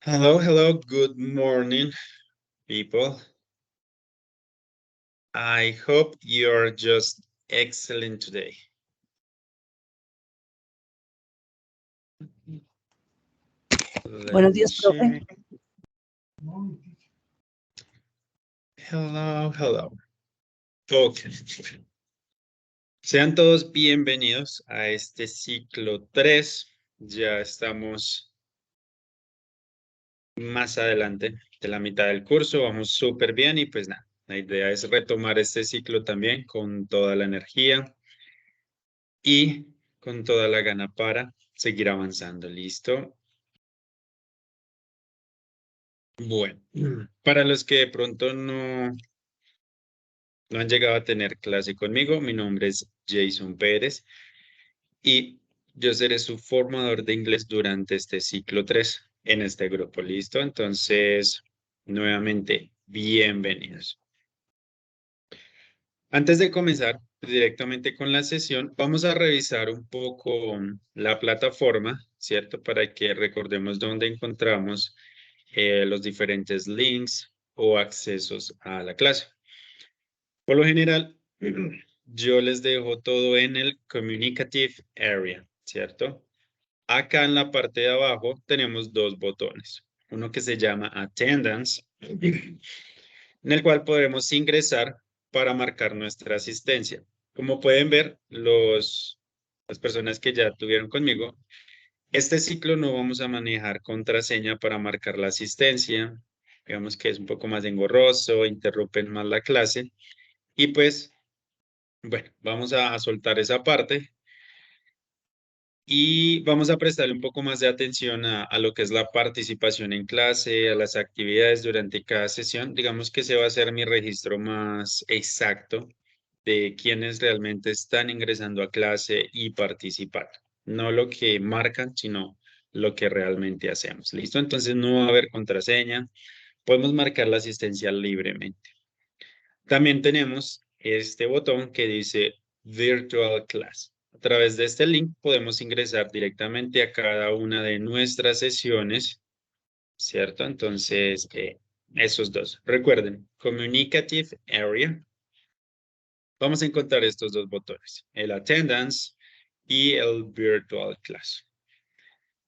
Hello, good morning, people. I hope you're just excellent today. Let Buenos me días, profe. check. Hello. Okay. Sean todos bienvenidos a este ciclo 3. Ya estamos más adelante de la mitad del curso. Vamos súper bien y pues nada, la idea es retomar este ciclo también con toda la energía y con toda la gana para seguir avanzando. ¿Listo? Bueno, para los que de pronto no han llegado a tener clase conmigo, mi nombre es Jason Pérez y yo seré su formador de inglés durante este ciclo 3 en este grupo. ¿Listo? Entonces, nuevamente, bienvenidos. Antes de comenzar directamente con la sesión, vamos a revisar un poco la plataforma, ¿cierto? Para que recordemos dónde encontramos los diferentes links o accesos a la clase. Por lo general, yo les dejo todo en el Communicative Area, ¿cierto? Acá en la parte de abajo tenemos dos botones. Uno que se llama Attendance, en el cual podremos ingresar para marcar nuestra asistencia. Como pueden ver, las personas que ya tuvieron conmigo, este ciclo no vamos a manejar contraseña para marcar la asistencia. Digamos que es un poco más engorroso, interrumpen más la clase. Y pues, bueno, vamos a soltar esa parte y vamos a prestarle un poco más de atención a lo que es la participación en clase, a las actividades durante cada sesión. Digamos que ese va a ser mi registro más exacto de quienes realmente están ingresando a clase y participando. No lo que marcan, sino lo que realmente hacemos. ¿Listo? Entonces no va a haber contraseña. Podemos marcar la asistencia libremente. También tenemos este botón que dice Virtual Class. A través de este link podemos ingresar directamente a cada una de nuestras sesiones, ¿cierto? Entonces, esos dos. Recuerden, Communicative Area. Vamos a encontrar estos dos botones, el Attendance y el Virtual Class.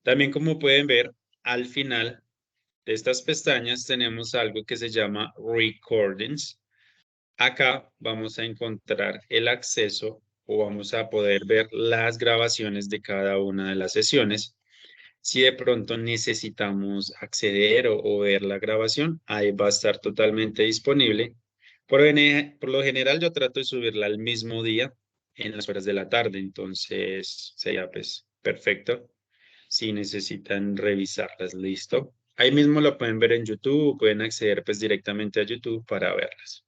También, como pueden ver, al final de estas pestañas tenemos algo que se llama Recordings. Acá vamos a encontrar el acceso o vamos a poder ver las grabaciones de cada una de las sesiones. Si de pronto necesitamos acceder o ver la grabación, ahí va a estar totalmente disponible. Por lo general yo trato de subirla al mismo día en las horas de la tarde, entonces sería pues perfecto si necesitan revisarlas, listo. Ahí mismo lo pueden ver en YouTube, pueden acceder pues directamente a YouTube para verlas.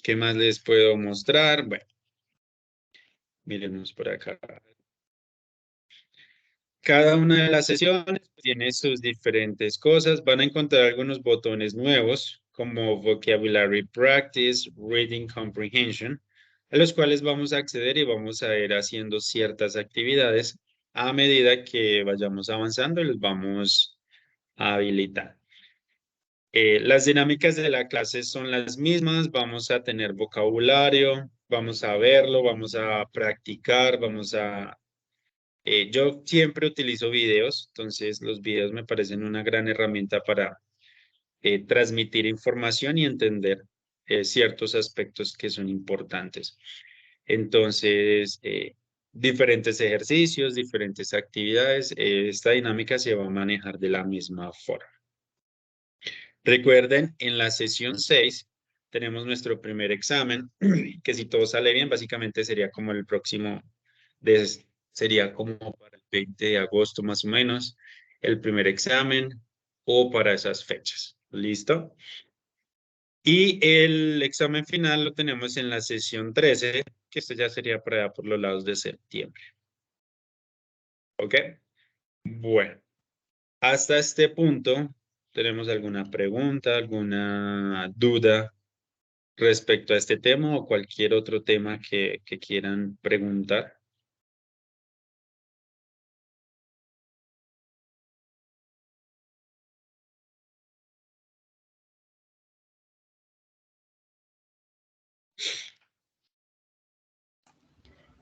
¿Qué más les puedo mostrar? Bueno, miremos por acá. Cada una de las sesiones tiene sus diferentes cosas. Van a encontrar algunos botones nuevos como Vocabulary Practice, Reading Comprehension, a los cuales vamos a acceder y vamos a ir haciendo ciertas actividades a medida que vayamos avanzando y los vamos a habilitar. Las dinámicas de la clase son las mismas, vamos a tener vocabulario, vamos a verlo, vamos a practicar, yo siempre utilizo videos, entonces los videos me parecen una gran herramienta para transmitir información y entender ciertos aspectos que son importantes. Entonces, diferentes ejercicios, diferentes actividades, esta dinámica se va a manejar de la misma forma. Recuerden, en la sesión 6 tenemos nuestro primer examen, que si todo sale bien, básicamente sería como el próximo, sería como para el 20 de agosto más o menos, el primer examen o para esas fechas. ¿Listo? Y el examen final lo tenemos en la sesión 13, que esto ya sería para allá por los lados de septiembre. ¿Ok? Bueno, hasta este punto, ¿tenemos alguna pregunta, alguna duda respecto a este tema o cualquier otro tema que quieran preguntar?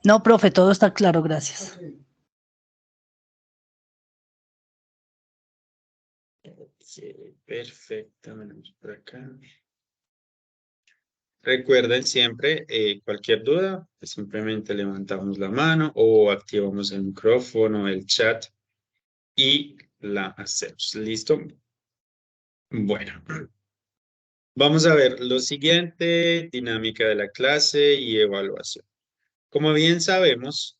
No, profe, todo está claro, gracias. Sí, perfecto. Venimos por acá. Recuerden siempre, cualquier duda, pues simplemente levantamos la mano o activamos el micrófono, el chat y la hacemos. ¿Listo? Bueno, vamos a ver lo siguiente, dinámica de la clase y evaluación. Como bien sabemos,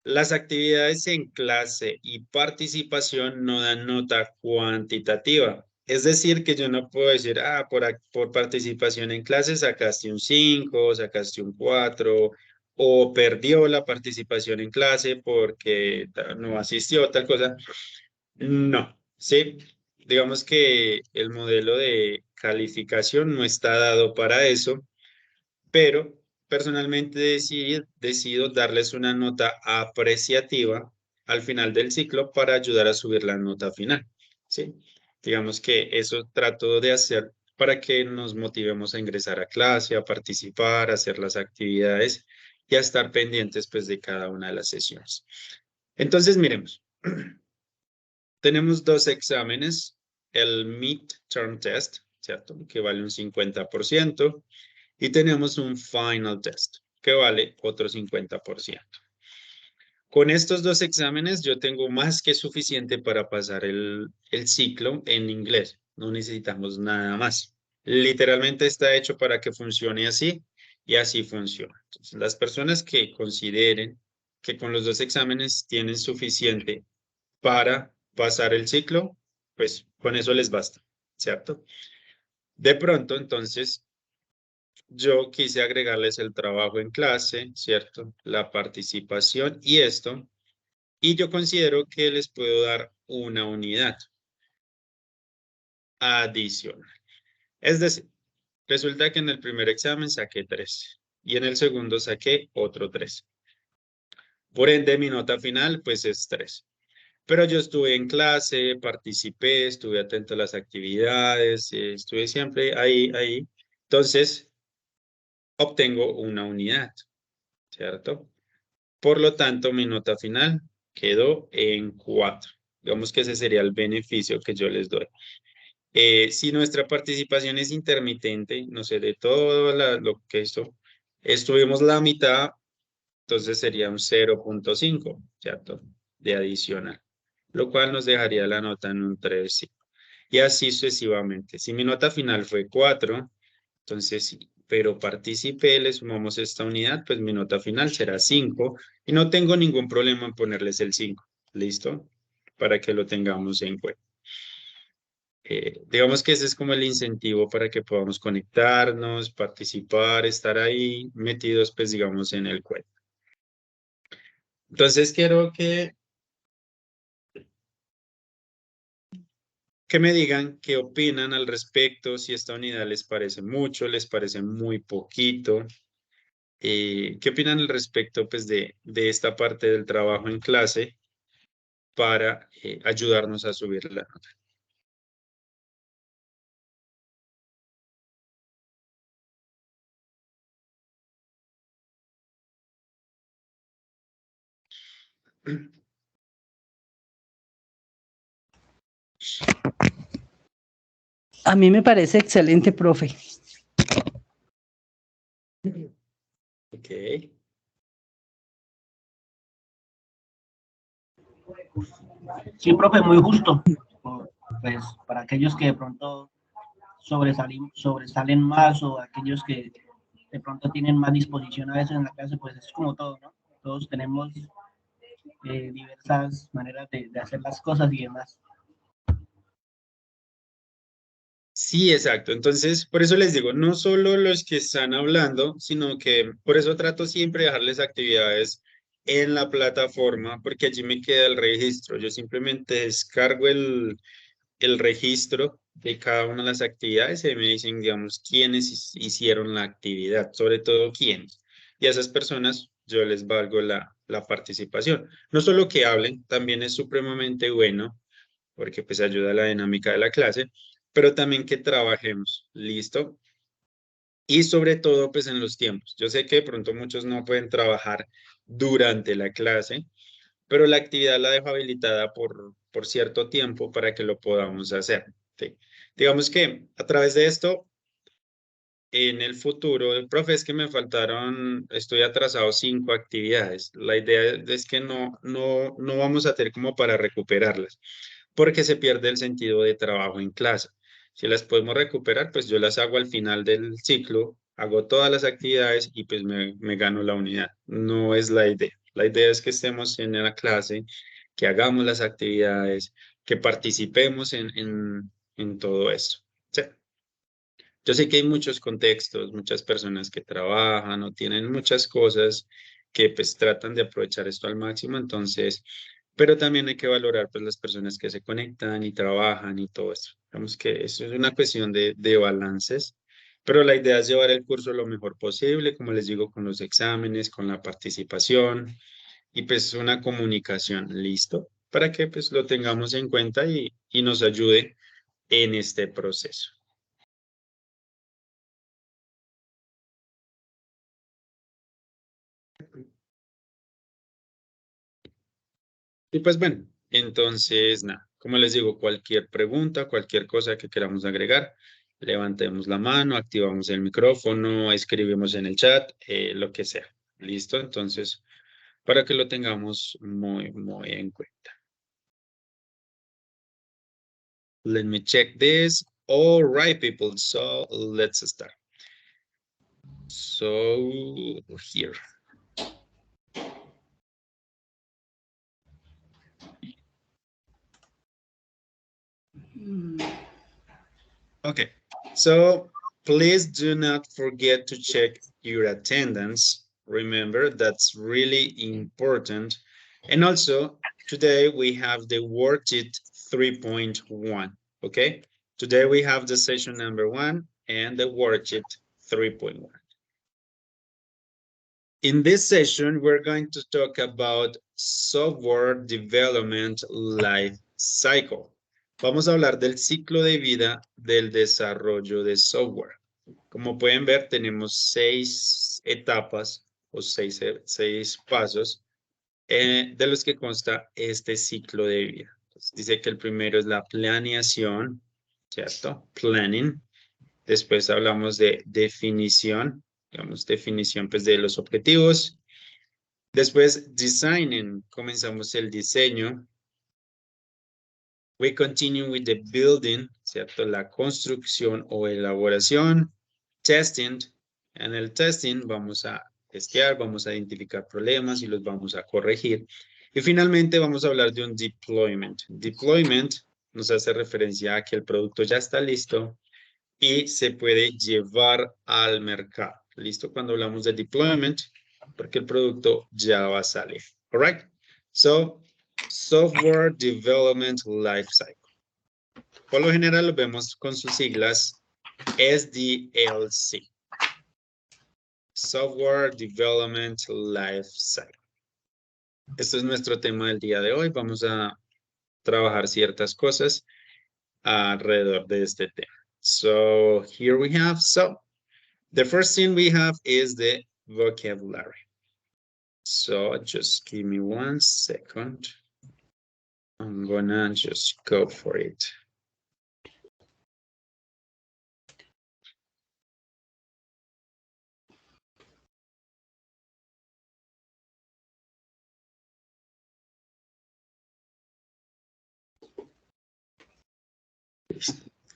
las actividades en clase y participación no dan nota cuantitativa. Es decir, que yo no puedo decir, por participación en clase sacaste un 5, sacaste un 4, o perdió la participación en clase porque no asistió a tal cosa. No, sí. Digamos que el modelo de calificación no está dado para eso, pero personalmente decido darles una nota apreciativa al final del ciclo para ayudar a subir la nota final, ¿sí? Digamos que eso trato de hacer para que nos motivemos a ingresar a clase, a participar, a hacer las actividades y a estar pendientes pues de cada una de las sesiones. Entonces, miremos. Tenemos dos exámenes, el Midterm Test, ¿cierto? Que vale un 50%. Y tenemos un final test que vale otro 50%. Con estos dos exámenes yo tengo más que suficiente para pasar el ciclo en inglés. No necesitamos nada más. Literalmente está hecho para que funcione así y así funciona. Entonces, las personas que consideren que con los dos exámenes tienen suficiente para pasar el ciclo, pues con eso les basta, ¿cierto? De pronto, entonces, yo quise agregarles el trabajo en clase, ¿cierto? La participación y esto. Y yo considero que les puedo dar una unidad adicional. Es decir, resulta que en el primer examen saqué 3 y en el segundo saqué otro 3. Por ende, mi nota final pues es 3. Pero yo estuve en clase, participé, estuve atento a las actividades, estuve siempre ahí. Entonces, obtengo una unidad, ¿cierto? Por lo tanto, mi nota final quedó en 4. Digamos que ese sería el beneficio que yo les doy. Si nuestra participación es intermitente, no sé, de todo lo que esto, estuvimos la mitad, entonces sería un 0.5, ¿cierto? De adicional, lo cual nos dejaría la nota en un 3. Y así sucesivamente. Si mi nota final fue 4, entonces sí, pero participé, le sumamos esta unidad, pues mi nota final será 5 y no tengo ningún problema en ponerles el 5. ¿Listo? Para que lo tengamos en cuenta. Digamos que ese es como el incentivo para que podamos conectarnos, participar, estar ahí metidos, pues digamos, en el cuento. Entonces quiero que me digan qué opinan al respecto, si esta unidad les parece mucho, les parece muy poquito. ¿Qué opinan al respecto pues, de esta parte del trabajo en clase para ayudarnos a subir la nota? A mí me parece excelente, profe. Ok. Sí, profe, muy justo. Pues para aquellos que de pronto sobresalen más o aquellos que de pronto tienen más disposición a veces en la clase, pues es como todo, ¿no? Todos tenemos diversas maneras de hacer las cosas y demás. Sí, exacto. Entonces, por eso les digo, no solo los que están hablando, sino que por eso trato siempre de dejarles actividades en la plataforma, porque allí me queda el registro. Yo simplemente descargo el registro de cada una de las actividades y me dicen, digamos, quiénes hicieron la actividad, sobre todo quiénes. Y a esas personas yo les valgo la participación. No solo que hablen, también es supremamente bueno porque pues ayuda a la dinámica de la clase, pero también que trabajemos. ¿Listo? Y sobre todo, pues en los tiempos. Yo sé que de pronto muchos no pueden trabajar durante la clase, pero la actividad la dejo habilitada por cierto tiempo para que lo podamos hacer. ¿Sí? Digamos que a través de esto, en el futuro, el profe, es que me faltaron, estoy atrasado 5 actividades. La idea es que no vamos a tener como para recuperarlas, porque se pierde el sentido de trabajo en clase. Si las podemos recuperar, pues yo las hago al final del ciclo, hago todas las actividades y pues me gano la unidad. No es la idea. La idea es que estemos en la clase, que hagamos las actividades, que participemos en todo esto. Sí. Yo sé que hay muchos contextos, muchas personas que trabajan o tienen muchas cosas que pues tratan de aprovechar esto al máximo, entonces, pero también hay que valorar pues las personas que se conectan y trabajan y todo eso. Digamos que eso es una cuestión de balances, pero la idea es llevar el curso lo mejor posible, como les digo, con los exámenes, con la participación y pues una comunicación, ¿listo? Para que pues lo tengamos en cuenta y nos ayude en este proceso. Y pues bueno, entonces nada, como les digo, cualquier pregunta, cualquier cosa que queramos agregar, levantemos la mano, activamos el micrófono, escribimos en el chat, lo que sea. ¿Listo? Entonces, para que lo tengamos muy en cuenta. Let me check this. All right, people. So let's start. So here. Okay, so please do not forget to check your attendance. Remember, that's really important. And also, today we have the worksheet 3.1, okay? Today we have the session number 1 and the worksheet 3.1. In this session, we're going to talk about software development life cycle. Vamos a hablar del ciclo de vida del desarrollo de software. Como pueden ver, tenemos 6 etapas o 6 pasos de los que consta este ciclo de vida. Entonces, dice que el primero es la planeación, ¿cierto? Planning. Después hablamos de definición, digamos, definición pues, de los objetivos. Después, designing, comenzamos el diseño. We continue with the building, ¿cierto? La construcción o elaboración. Testing, en el testing vamos a testear, vamos a identificar problemas y los vamos a corregir. Y finalmente vamos a hablar de un deployment. Deployment nos hace referencia a que el producto ya está listo y se puede llevar al mercado. ¿Listo? Cuando hablamos de deployment, porque el producto ya va a salir. All right? So, Software Development Lifecycle. Por lo general lo vemos con sus siglas SDLC. Software Development Lifecycle. Este es nuestro tema del día de hoy. Vamos a trabajar ciertas cosas alrededor de este tema. So, here we have, the first thing we have is the vocabulary. So just give me 1 second. I'm gonna just go for it.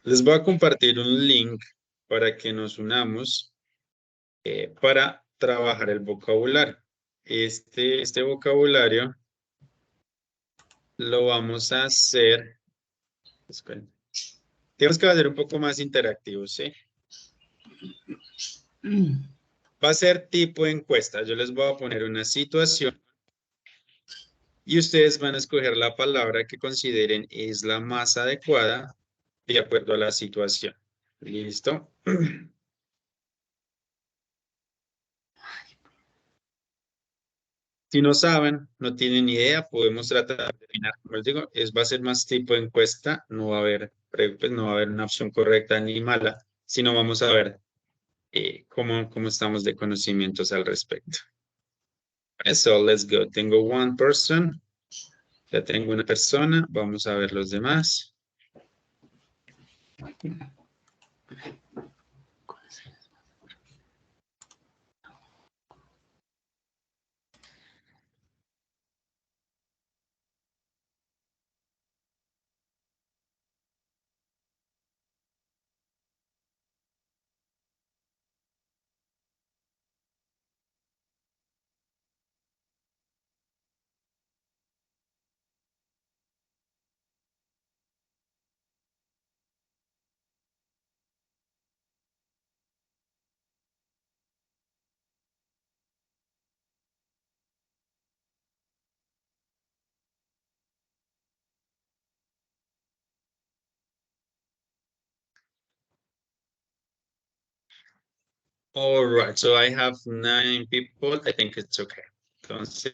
Les voy a compartir un link para que nos unamos para trabajar el vocabulario. Este vocabulario lo vamos a hacer. Esperen. Tenemos que hacer un poco más interactivo, ¿sí? Va a ser tipo encuesta. Yo les voy a poner una situación y ustedes van a escoger la palabra que consideren es la más adecuada de acuerdo a la situación. ¿Listo? Si no saben, no tienen idea, podemos tratar de adivinar. Como les digo, va a ser más tipo encuesta, no va a haber, pues no va a haber una opción correcta ni mala, sino vamos a ver cómo estamos de conocimientos al respecto. So, let's go. Tengo one person. Ya tengo una persona. Vamos a ver los demás. All right, so I have 9 people. I think it's okay. Entonces,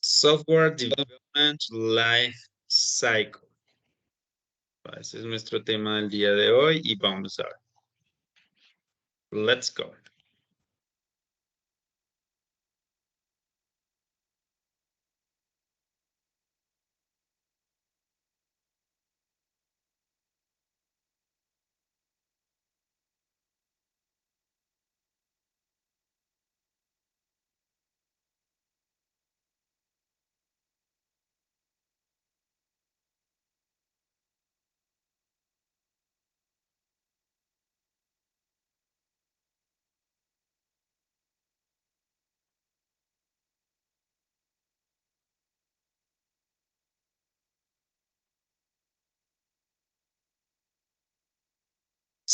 software development life cycle. Ese es nuestro tema del día de hoy y vamos a ver. Let's go.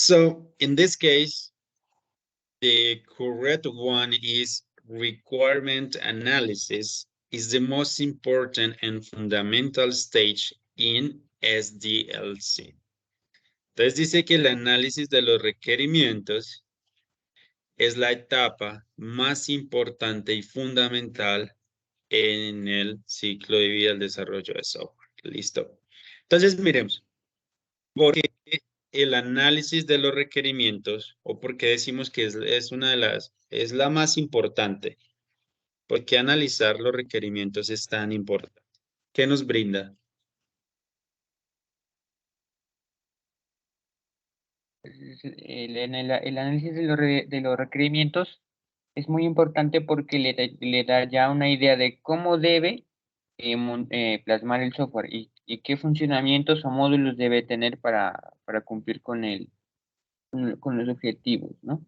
So in this case, the correct one is requirement analysis is the most important and fundamental stage in SDLC. Entonces dice que el análisis de los requerimientos es la etapa más importante y fundamental en el ciclo de vida del desarrollo de software. Listo. Entonces, miremos, ¿por qué el análisis de los requerimientos o por qué decimos que es una de es la más importante? ¿Por qué analizar los requerimientos es tan importante? ¿Qué nos brinda? El análisis de los requerimientos es muy importante porque le da ya una idea de cómo debe plasmar el software y qué funcionamientos o módulos debe tener para cumplir con los objetivos, ¿no?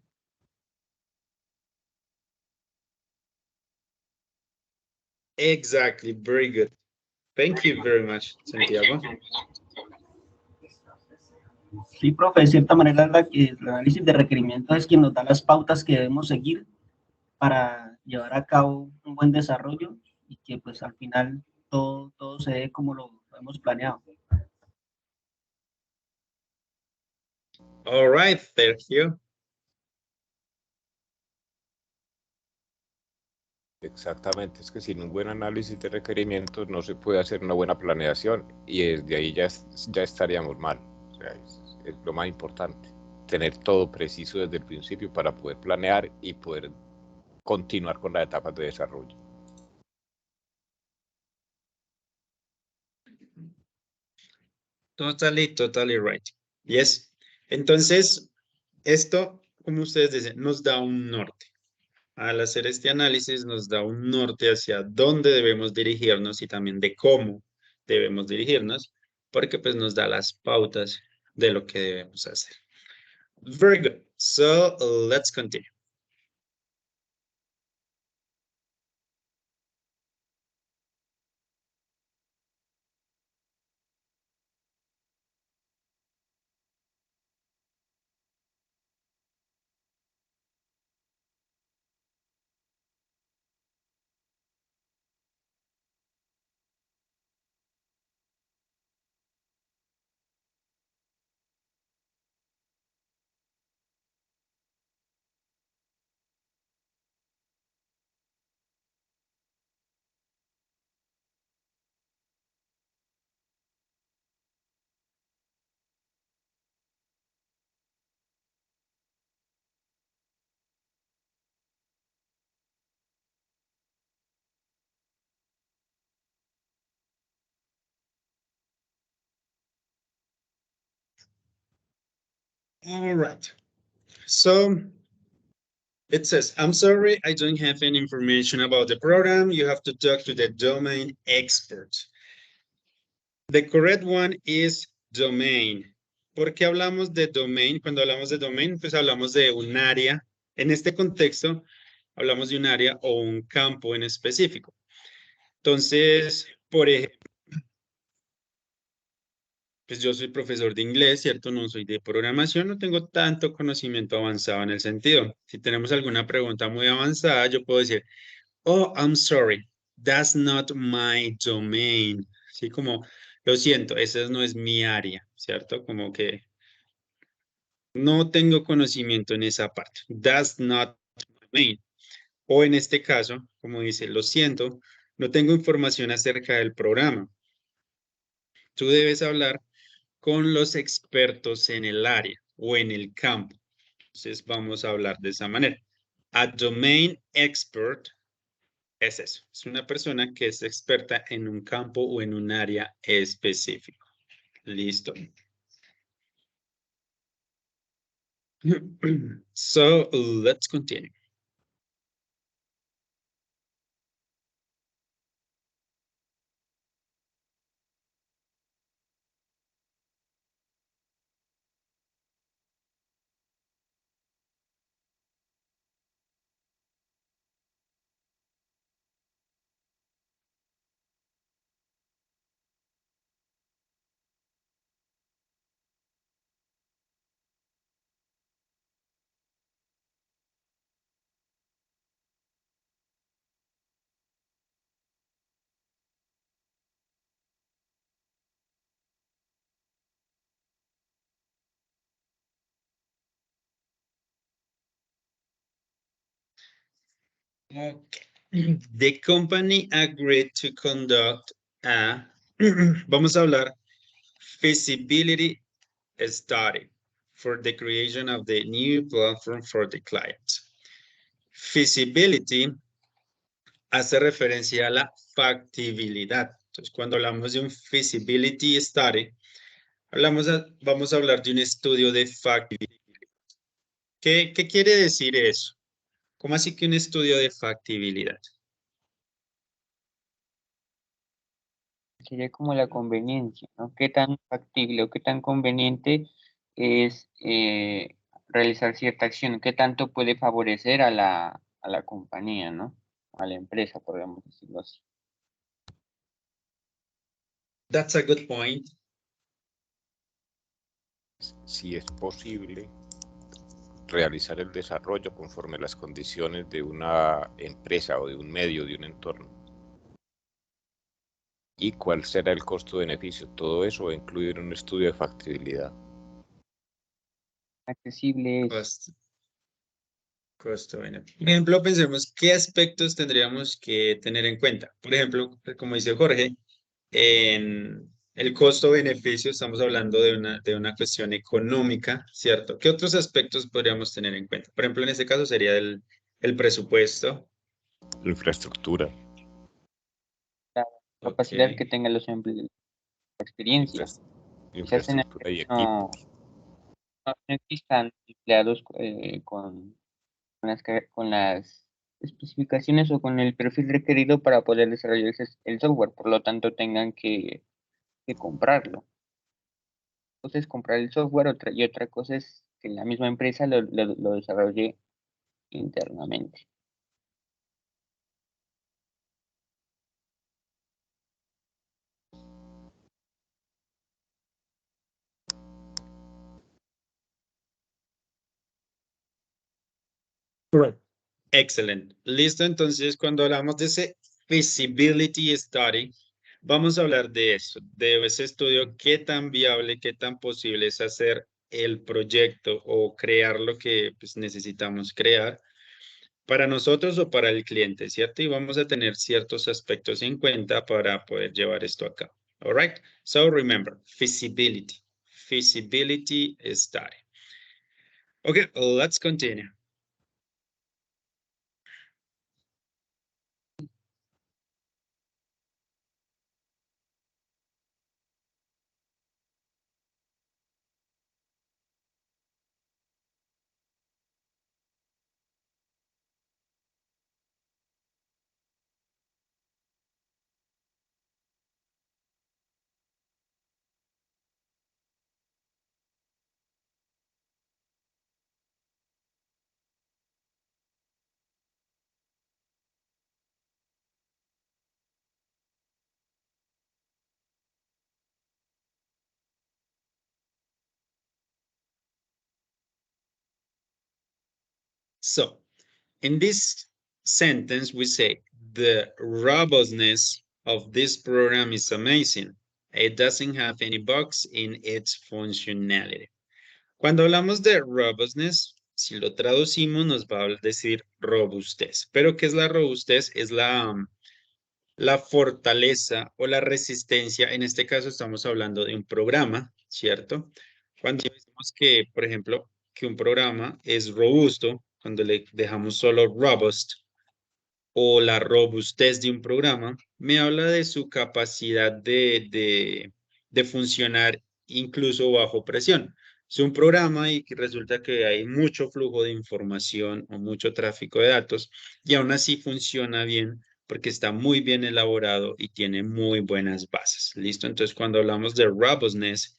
Exactly, very good. Thank you very much, Santiago. Sí, profe, de cierta manera el análisis de requerimientos es quien nos da las pautas que debemos seguir para llevar a cabo un buen desarrollo y que pues al final todo se dé como lo hemos planeado. All right, Sergio. Exactamente, es que sin un buen análisis de requerimientos no se puede hacer una buena planeación y desde ahí ya estaríamos mal. O sea, es lo más importante, tener todo preciso desde el principio para poder planear y poder continuar con las etapas de desarrollo. Totally right. Yes. Entonces, esto, como ustedes dicen, nos da un norte. Al hacer este análisis nos da un norte hacia dónde debemos dirigirnos y también de cómo debemos dirigirnos, porque pues nos da las pautas de lo que debemos hacer. Very good. So let's continue. All right. So it says, I'm sorry, I don't have any information about the program. You have to talk to the domain expert. The correct one is domain. ¿Por qué hablamos de domain? Cuando hablamos de domain, pues hablamos de un área. En este contexto, hablamos de un área o un campo en específico. Entonces, por ejemplo, pues yo soy profesor de inglés, ¿cierto? No soy de programación, no tengo tanto conocimiento avanzado en el sentido. Si tenemos alguna pregunta muy avanzada, yo puedo decir, oh, I'm sorry, that's not my domain. Así como, lo siento, esa no es mi área, ¿cierto? Como que no tengo conocimiento en esa parte. That's not my domain. O en este caso, como dice, lo siento, no tengo información acerca del programa. Tú debes hablar con los expertos en el área o en el campo. Entonces vamos a hablar de esa manera. A domain expert es eso, es una persona que es experta en un campo o en un área específico. ¿Listo? So let's continue. Okay. The company agreed to conduct a, vamos a hablar, feasibility study for the creation of the new platform for the client. Feasibility hace referencia a la factibilidad. Entonces, cuando hablamos de un feasibility study, vamos a hablar de un estudio de factibilidad. ¿Qué quiere decir eso? ¿Cómo así que un estudio de factibilidad? Sería como la conveniencia, ¿no? ¿Qué tan factible o qué tan conveniente es realizar cierta acción? ¿Qué tanto puede favorecer a la compañía, ¿no? A la empresa, podríamos decirlo así. That's a good point. Si es posible realizar el desarrollo conforme a las condiciones de una empresa o de un medio, de un entorno. ¿Y cuál será el costo-beneficio? Todo eso va a incluir un estudio de factibilidad. Accesible es. Costo, bueno. Por ejemplo, pensemos qué aspectos tendríamos que tener en cuenta. Por ejemplo, como dice Jorge, en el costo-beneficio estamos hablando de una cuestión económica, ¿cierto? ¿Qué otros aspectos podríamos tener en cuenta? Por ejemplo, en este caso sería el presupuesto. Infraestructura. La capacidad que tengan los empleados, la experiencia. Quizás en el Infraestructura y no, equipos. no existan empleados con las especificaciones o con el perfil requerido para poder desarrollar el software, por lo tanto tengan que comprarlo. Entonces comprar el software y otra cosa es que la misma empresa lo desarrolle internamente. Excelente. Listo, entonces cuando hablamos de ese feasibility study, vamos a hablar de eso, de ese estudio, qué tan viable, qué tan posible es hacer el proyecto o crear lo que pues, necesitamos crear para nosotros o para el cliente, ¿cierto? Y vamos a tener ciertos aspectos en cuenta para poder llevar esto a cabo. All right. So remember, feasibility study. Okay, let's continue. So, in this sentence, we say, the robustness of this program is amazing. It doesn't have any bugs in its functionality. Cuando hablamos de robustness, si lo traducimos, nos va a decir robustez. Pero, ¿qué es la robustez? Es la fortaleza o la resistencia. En este caso, estamos hablando de un programa, ¿cierto? Cuando decimos que, por ejemplo, que un programa es robusto, cuando le dejamos solo robust, o la robustez de un programa, me habla de su capacidad de funcionar incluso bajo presión. Es un programa y que resulta que hay mucho flujo de información o mucho tráfico de datos y aún así funciona bien porque está muy bien elaborado y tiene muy buenas bases. ¿Listo? Entonces, cuando hablamos de robustness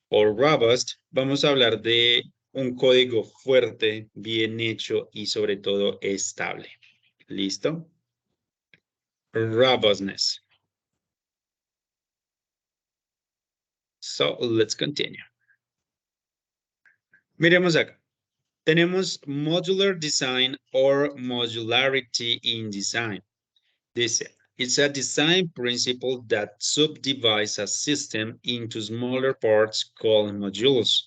o robust, vamos a hablar de un código fuerte, bien hecho y sobre todo estable. ¿Listo? Robustness. So, let's continue. Miremos acá. Tenemos modular design or modularity in design. Dice, it's a design principle that subdivides a system into smaller parts called modules,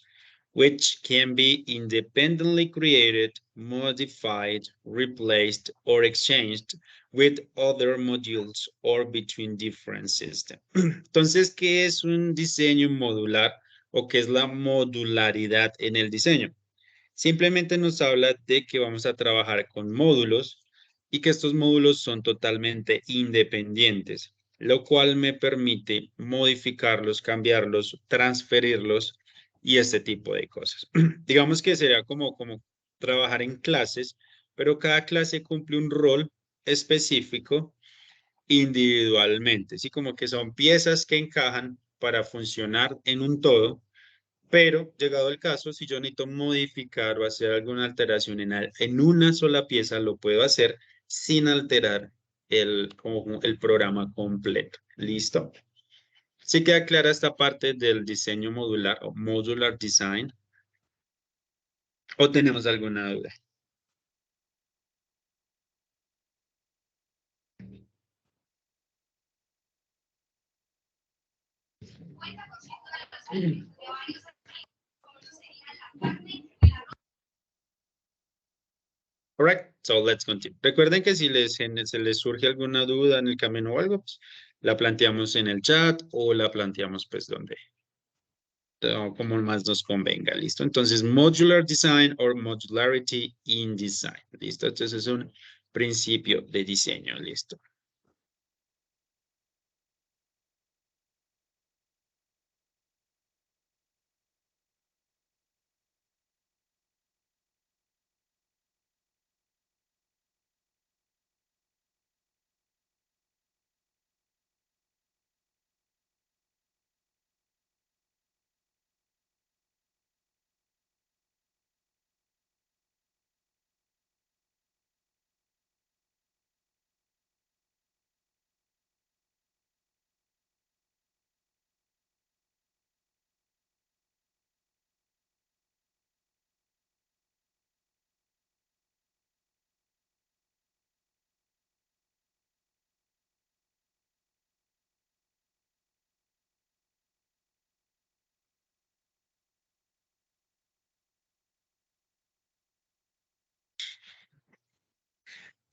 which can be independently created, modified, replaced, or exchanged with other modules or between different systems. Entonces, ¿qué es un diseño modular o qué es la modularidad en el diseño? Simplemente nos habla de que vamos a trabajar con módulos y que estos módulos son totalmente independientes, lo cual me permite modificarlos, cambiarlos, transferirlos y este tipo de cosas. Digamos que sería como trabajar en clases, pero cada clase cumple un rol específico individualmente, ¿sí? Como que son piezas que encajan para funcionar en un todo, pero llegado el caso, si yo necesito modificar o hacer alguna alteración en una sola pieza, lo puedo hacer sin alterar como el programa completo. ¿Listo? ¿Sí queda clara esta parte del diseño modular o modular design? ¿O tenemos alguna duda? All right, so let's continue. Recuerden que si se les surge alguna duda en el camino o algo, pues, la planteamos en el chat o la planteamos pues donde, como más nos convenga, ¿listo? Entonces, modular design or modularity in design, ¿listo? Entonces es un principio de diseño, ¿listo?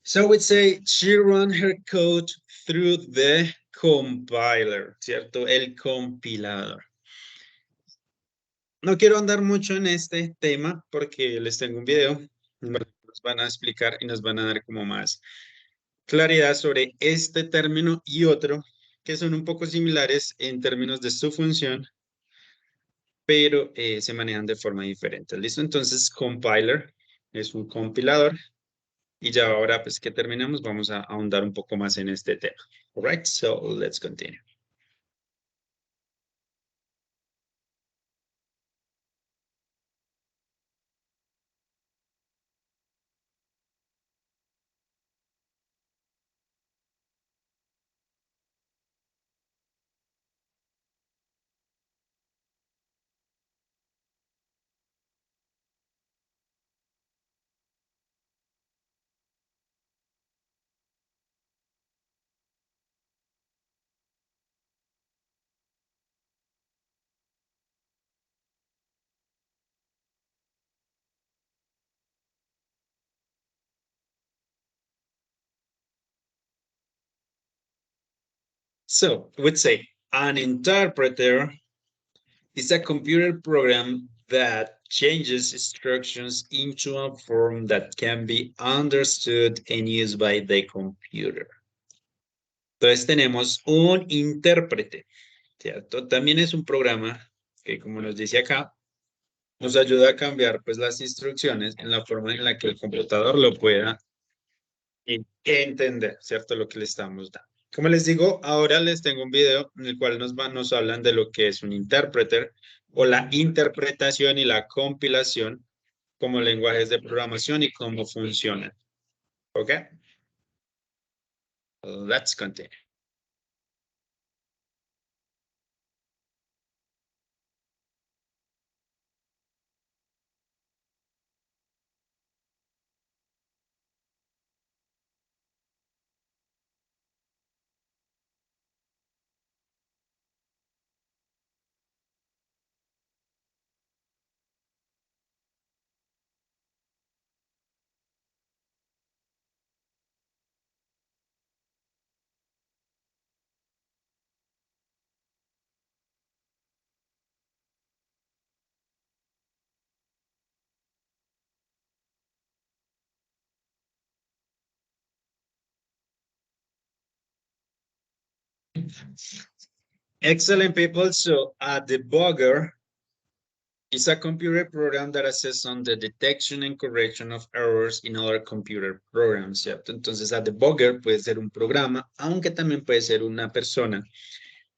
So we say she ran her code through the compiler, ¿cierto? El compilador. No quiero andar mucho en este tema porque les tengo un video, nos van a explicar y nos van a dar como más claridad sobre este término y otro que son un poco similares en términos de su función, pero se manejan de forma diferente. ¿Listo? Entonces, compiler es un compilador y ya ahora pues que terminamos vamos a ahondar un poco más en este tema. All right, so let's continue. So we'd say an interpreter is a computer program that changes instructions into a form that can be understood and used by the computer. Entonces tenemos un intérprete, ¿cierto? También es un programa que, como nos dice acá, nos ayuda a cambiar pues las instrucciones en la forma en la que el computador lo pueda entender, ¿cierto? Lo que le estamos dando. Como les digo, ahora les tengo un video en el cual nos hablan de lo que es un intérprete o la interpretación y la compilación como lenguajes de programación y cómo funcionan. ¿Ok? Let's continue. Excellent, people. So a debugger is a computer program that assists on the detection and correction of errors in other computer programs, ¿cierto? Entonces, a debugger puede ser un programa, aunque también puede ser una persona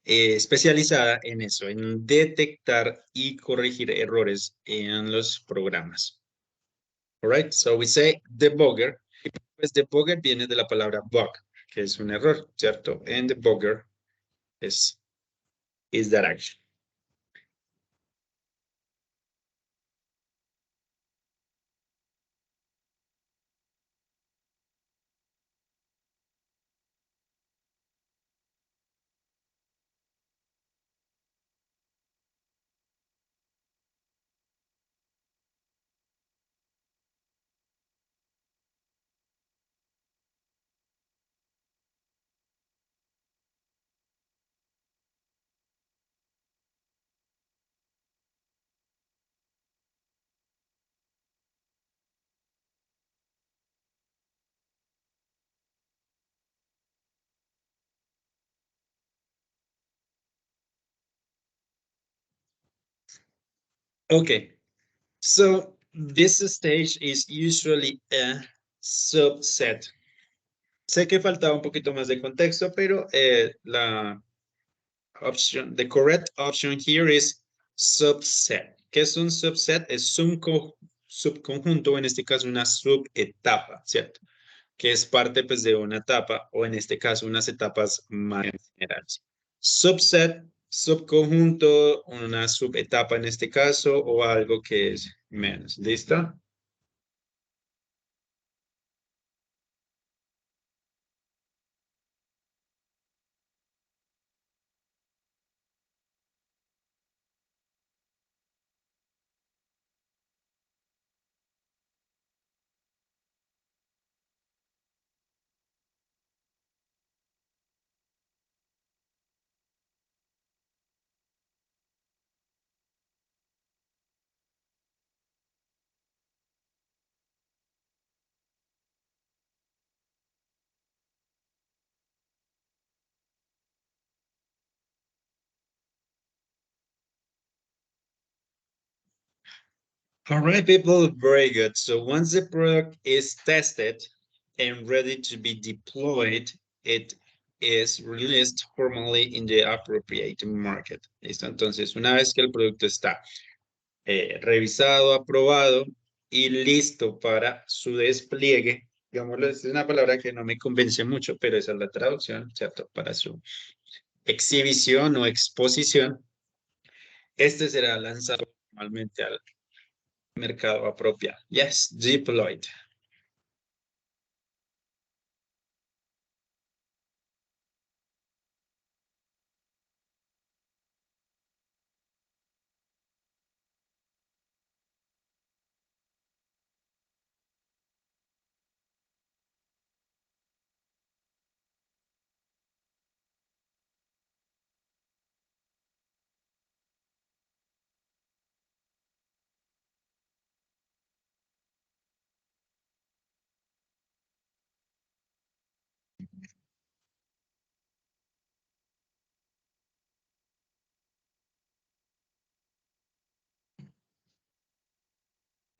especializada en eso, en detectar y corregir errores en los programas. All right, so we say debugger. Pues debugger viene de la palabra bug, que es un error, ¿cierto? And debugger is that action. Okay, so this stage is usually a subset. Sé que faltaba un poquito más de contexto, pero la option, the correct option here is subset. ¿Qué es un subset? Es un subconjunto, en este caso una subetapa, ¿cierto? Que es parte pues de una etapa o en este caso unas etapas más generales. Subset, subconjunto, una subetapa en este caso o algo que es menos. ¿Listo? All right, people, very good. So once the product is tested and ready to be deployed, it is released formally in the appropriate market. ¿Listo? Entonces, una vez que el producto está revisado, aprobado y listo para su despliegue, digámoslo, es una palabra que no me convence mucho, pero esa es la traducción, ¿cierto? Para su exhibición o exposición, este será lanzado normalmente al mercado apropiado. Yes, deployed.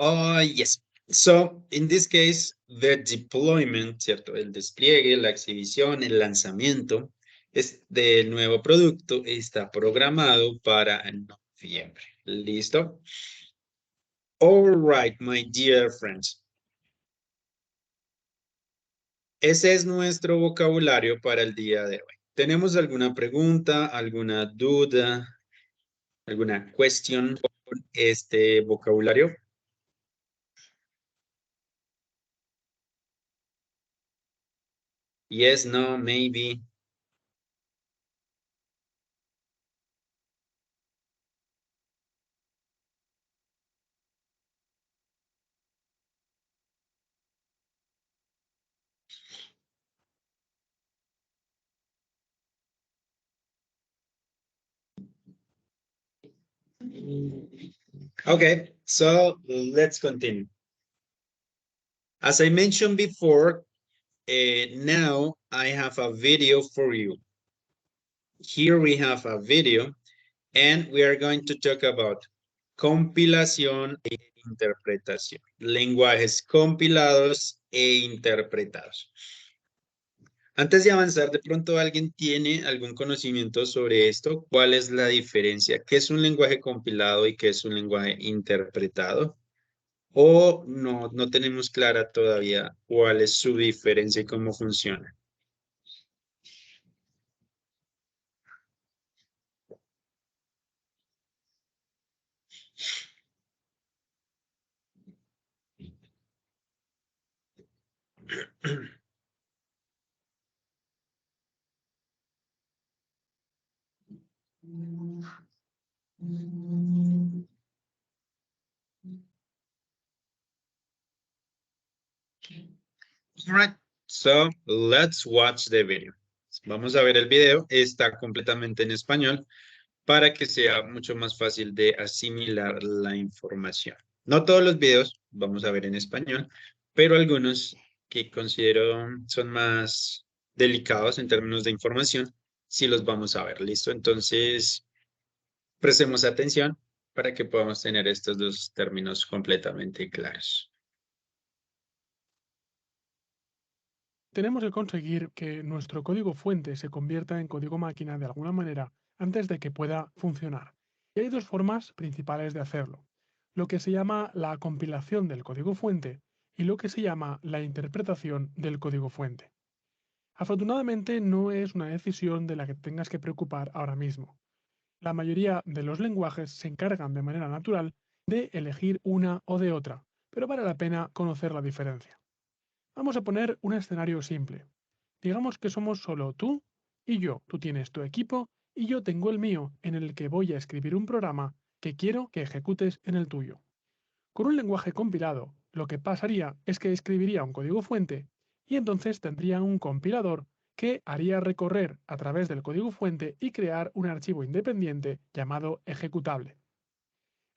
Oh, yes. So, in this case, the deployment, ¿cierto? El despliegue, la exhibición, el lanzamiento del nuevo producto está programado para noviembre. ¿Listo? All right, my dear friends. Ese es nuestro vocabulario para el día de hoy. ¿Tenemos alguna pregunta, alguna duda, alguna cuestión con este vocabulario? Yes, no, maybe. Okay, so let's continue. As I mentioned before, now I have a video for you. Here we have a video, and we are going to talk about compilación e interpretación. Lenguajes compilados e interpretados. Antes de avanzar, de pronto alguien tiene algún conocimiento sobre esto. ¿Cuál es la diferencia? ¿Qué es un lenguaje compilado y qué es un lenguaje interpretado? ¿O no tenemos clara todavía cuál es su diferencia y cómo funciona? All right, so let's watch the video. Vamos a ver el video, está completamente en español para que sea mucho más fácil de asimilar la información. No todos los videos vamos a ver en español, pero algunos que considero son más delicados en términos de información, sí los vamos a ver, ¿listo? Entonces, prestemos atención para que podamos tener estos dos términos completamente claros. Tenemos que conseguir que nuestro código fuente se convierta en código máquina de alguna manera antes de que pueda funcionar. Y hay dos formas principales de hacerlo. Lo que se llama la compilación del código fuente y lo que se llama la interpretación del código fuente. Afortunadamente no es una decisión de la que tengas que preocupar ahora mismo. La mayoría de los lenguajes se encargan de manera natural de elegir una o de otra, pero vale la pena conocer la diferencia. Vamos a poner un escenario simple. Digamos que somos solo tú y yo. Tú tienes tu equipo y yo tengo el mío, en el que voy a escribir un programa que quiero que ejecutes en el tuyo. Con un lenguaje compilado, lo que pasaría es que escribiría un código fuente y entonces tendría un compilador que haría recorrer a través del código fuente y crear un archivo independiente llamado ejecutable.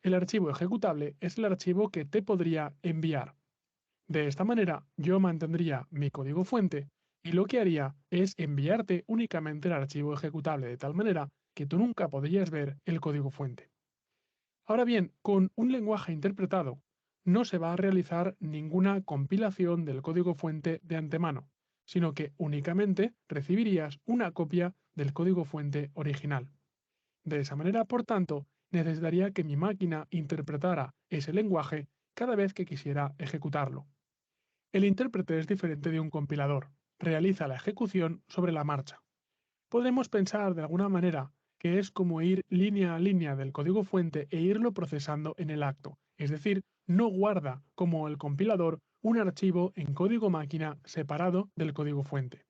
El archivo ejecutable es el archivo que te podría enviar. De esta manera, yo mantendría mi código fuente y lo que haría es enviarte únicamente el archivo ejecutable de tal manera que tú nunca podrías ver el código fuente. Ahora bien, con un lenguaje interpretado, no se va a realizar ninguna compilación del código fuente de antemano, sino que únicamente recibirías una copia del código fuente original. De esa manera, por tanto, necesitaría que mi máquina interpretara ese lenguaje cada vez que quisiera ejecutarlo. El intérprete es diferente de un compilador, realiza la ejecución sobre la marcha. Podemos pensar de alguna manera que es como ir línea a línea del código fuente e irlo procesando en el acto, es decir, no guarda, como el compilador, un archivo en código máquina separado del código fuente.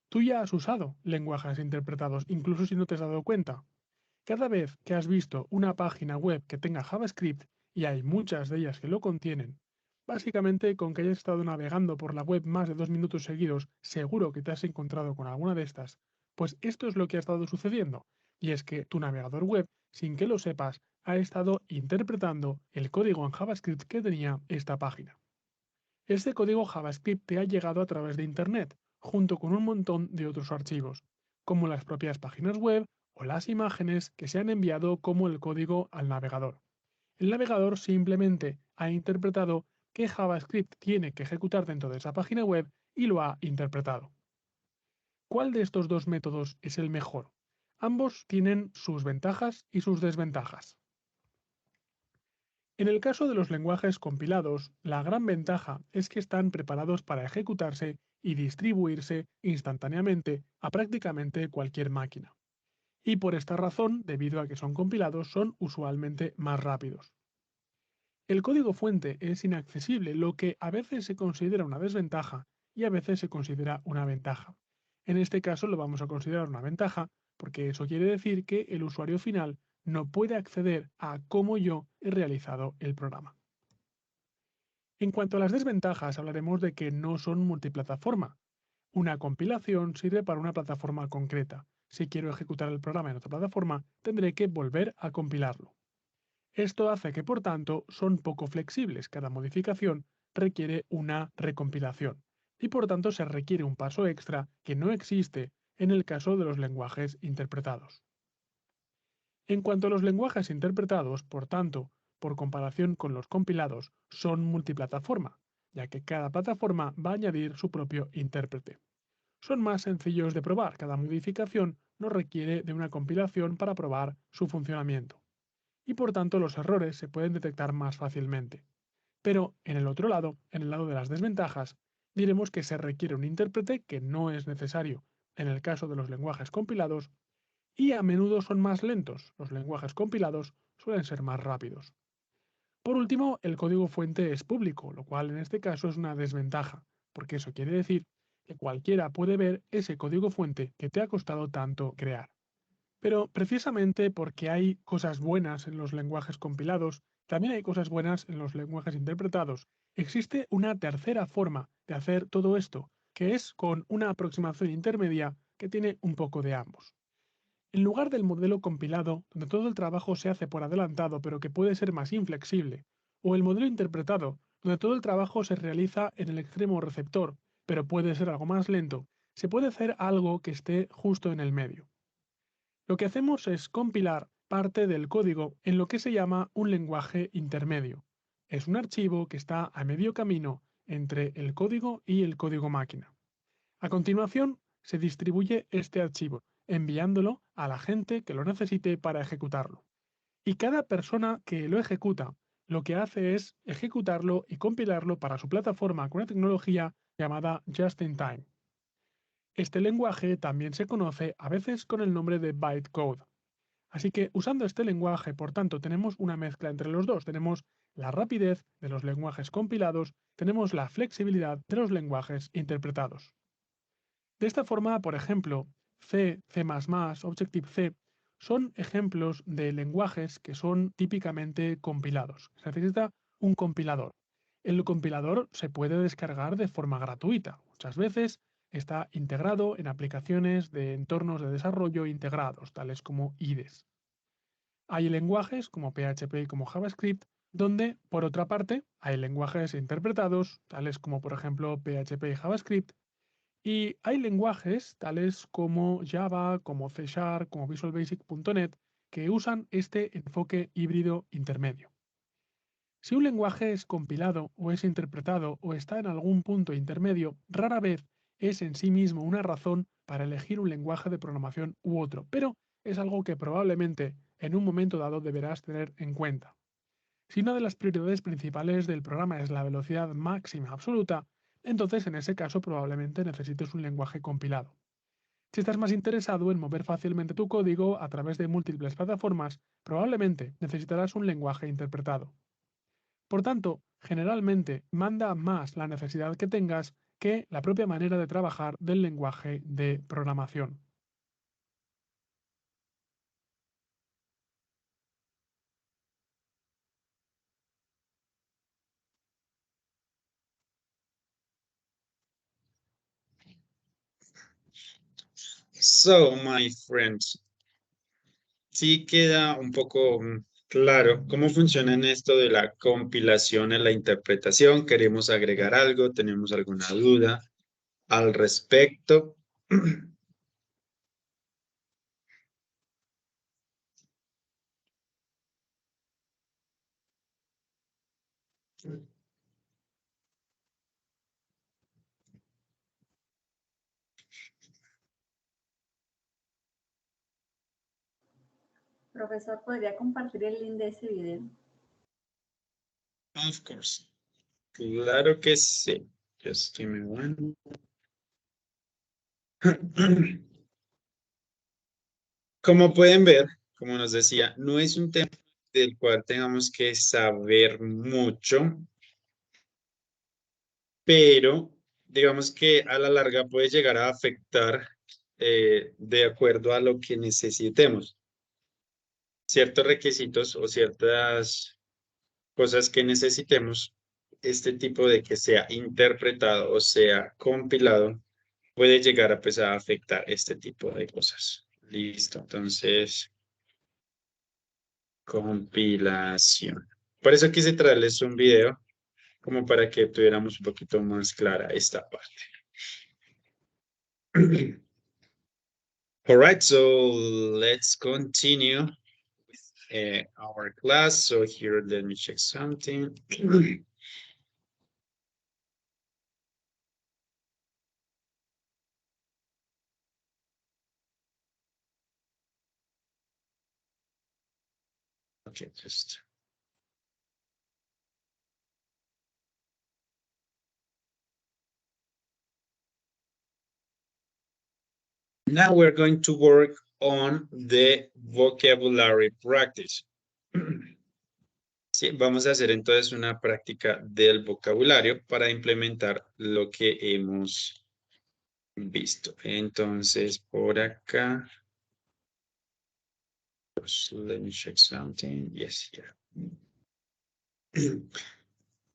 Tú ya has usado lenguajes interpretados, incluso si no te has dado cuenta. Cada vez que has visto una página web que tenga JavaScript, y hay muchas de ellas que lo contienen, básicamente con que hayas estado navegando por la web más de 2 minutos seguidos, seguro que te has encontrado con alguna de estas, pues esto es lo que ha estado sucediendo, y es que tu navegador web, sin que lo sepas, ha estado interpretando el código en JavaScript que tenía esta página. Este código JavaScript te ha llegado a través de Internet, junto con un montón de otros archivos, como las propias páginas web o las imágenes que se han enviado como el código al navegador. El navegador simplemente ha interpretado qué JavaScript tiene que ejecutar dentro de esa página web y lo ha interpretado. ¿Cuál de estos dos métodos es el mejor? Ambos tienen sus ventajas y sus desventajas. En el caso de los lenguajes compilados, la gran ventaja es que están preparados para ejecutarse y distribuirse instantáneamente a prácticamente cualquier máquina. Y por esta razón, debido a que son compilados, son usualmente más rápidos. El código fuente es inaccesible, lo que a veces se considera una desventaja y a veces se considera una ventaja. En este caso lo vamos a considerar una ventaja porque eso quiere decir que el usuario final no puede acceder a cómo yo he realizado el programa. En cuanto a las desventajas, hablaremos de que no son multiplataforma. Una compilación sirve para una plataforma concreta. Si quiero ejecutar el programa en otra plataforma, tendré que volver a compilarlo. Esto hace que, por tanto, son poco flexibles. Cada modificación requiere una recompilación y, por tanto, se requiere un paso extra que no existe en el caso de los lenguajes interpretados. En cuanto a los lenguajes interpretados, por tanto, por comparación con los compilados, son multiplataforma, ya que cada plataforma va a añadir su propio intérprete. Son más sencillos de probar, cada modificación no requiere de una compilación para probar su funcionamiento y por tanto los errores se pueden detectar más fácilmente. Pero en el otro lado, en el lado de las desventajas, diremos que se requiere un intérprete que no es necesario en el caso de los lenguajes compilados y a menudo son más lentos. Los lenguajes compilados suelen ser más rápidos. Por último, el código fuente es público, lo cual en este caso es una desventaja, porque eso quiere decir que cualquiera puede ver ese código fuente que te ha costado tanto crear. Pero precisamente porque hay cosas buenas en los lenguajes compilados, también hay cosas buenas en los lenguajes interpretados. Existe una tercera forma de hacer todo esto, que es con una aproximación intermedia que tiene un poco de ambos. En lugar del modelo compilado, donde todo el trabajo se hace por adelantado pero que puede ser más inflexible, o el modelo interpretado, donde todo el trabajo se realiza en el extremo receptor, pero puede ser algo más lento, se puede hacer algo que esté justo en el medio. Lo que hacemos es compilar parte del código en lo que se llama un lenguaje intermedio. Es un archivo que está a medio camino entre el código y el código máquina. A continuación, se distribuye este archivo, enviándolo a la gente que lo necesite para ejecutarlo. Y cada persona que lo ejecuta, lo que hace es ejecutarlo y compilarlo para su plataforma con una tecnología llamada Just in Time. Este lenguaje también se conoce a veces con el nombre de bytecode. Así que usando este lenguaje, por tanto, tenemos una mezcla entre los dos. Tenemos la rapidez de los lenguajes compilados, tenemos la flexibilidad de los lenguajes interpretados. De esta forma, por ejemplo, C, C++, Objective-C son ejemplos de lenguajes que son típicamente compilados. Se necesita un compilador. El compilador se puede descargar de forma gratuita. Muchas veces está integrado en aplicaciones de entornos de desarrollo integrados, tales como IDEs. Hay lenguajes como PHP y como JavaScript, donde, por otra parte, hay lenguajes interpretados, tales como por ejemplo PHP y JavaScript, y hay lenguajes tales como Java, como C#, como Visual Basic.net, que usan este enfoque híbrido intermedio. Si un lenguaje es compilado o es interpretado o está en algún punto intermedio, rara vez es en sí mismo una razón para elegir un lenguaje de programación u otro, pero es algo que probablemente en un momento dado deberás tener en cuenta. Si una de las prioridades principales del programa es la velocidad máxima absoluta, entonces en ese caso probablemente necesites un lenguaje compilado. Si estás más interesado en mover fácilmente tu código a través de múltiples plataformas, probablemente necesitarás un lenguaje interpretado. Por tanto, generalmente manda más la necesidad que tengas que la propia manera de trabajar del lenguaje de programación. So, my friends, sí queda un poco claro cómo funciona en esto de la compilación y la interpretación. ¿Queremos agregar algo? ¿Tenemos alguna duda al respecto? Profesor, ¿podría compartir el link de ese video? Of course. Claro que sí. Just give me one. Como pueden ver, como nos decía, no es un tema del cual tengamos que saber mucho, pero digamos que a la larga puede llegar a afectar de acuerdo a lo que necesitemos. Ciertos requisitos o ciertas cosas que necesitemos, este tipo de que sea interpretado o sea compilado, puede llegar a, pues, a afectar este tipo de cosas. Listo, entonces, compilación. Por eso quise traerles un video, como para que tuviéramos un poquito más clara esta parte. All right, so let's continue our class. So here, let me check something. Okay, just. Now we're going to work on the vocabulary practice. Sí, vamos a hacer entonces una práctica del vocabulario para implementar lo que hemos visto. Entonces, por acá. Let me check something. Yes, here.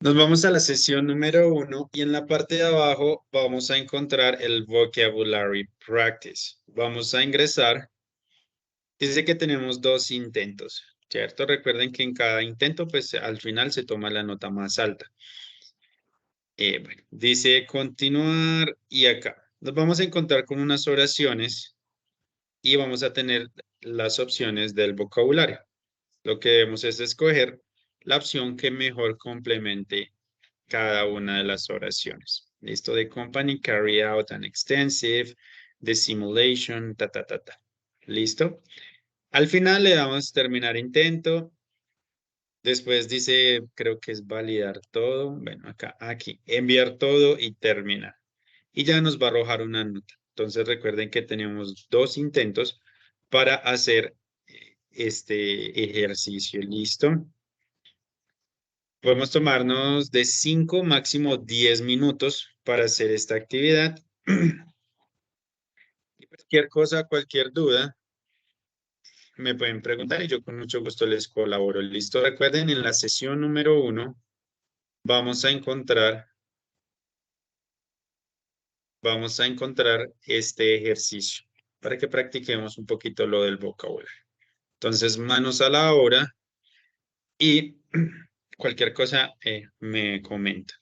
Nos vamos a la sesión número 1 y en la parte de abajo vamos a encontrar el vocabulary practice. Vamos a ingresar. Dice que tenemos 2 intentos, ¿cierto? Recuerden que en cada intento, pues al final se toma la nota más alta. Bueno, dice continuar y acá nos vamos a encontrar con unas oraciones y vamos a tener las opciones del vocabulario. Lo que debemos es escoger la opción que mejor complemente cada una de las oraciones. Listo, the company carry out an extensive, the simulation, ta, ta, ta, ta. Listo. Al final le damos terminar intento. Después dice, creo que es validar todo. Bueno, acá, aquí, enviar todo y terminar. Y ya nos va a arrojar una nota. Entonces recuerden que tenemos 2 intentos para hacer este ejercicio. ¿Listo? Podemos tomarnos de 5, máximo 10 minutos para hacer esta actividad. Y cualquier cosa, cualquier duda, me pueden preguntar y yo con mucho gusto les colaboro. ¿Listo? Recuerden, en la sesión número 1 vamos a encontrar este ejercicio para que practiquemos un poquito lo del vocabulario. Entonces, manos a la obra y cualquier cosa me comenta.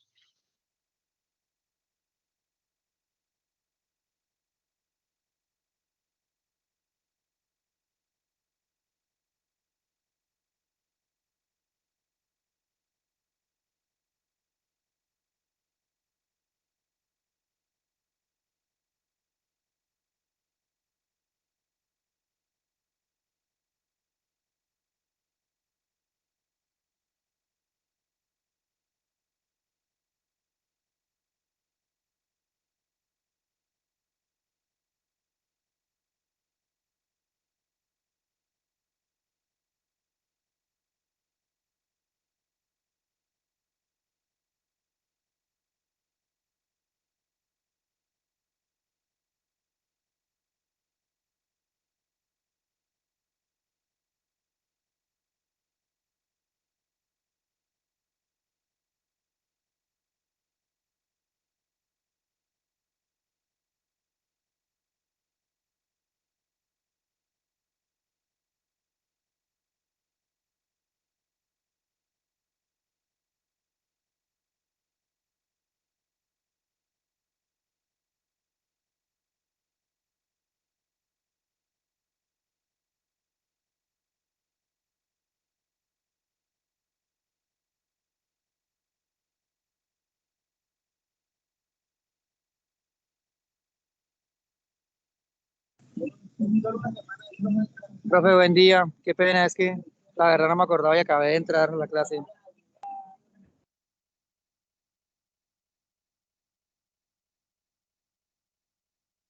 Profe, buen día. Qué pena, es que la verdad no me acordaba y acabé de entrar a la clase.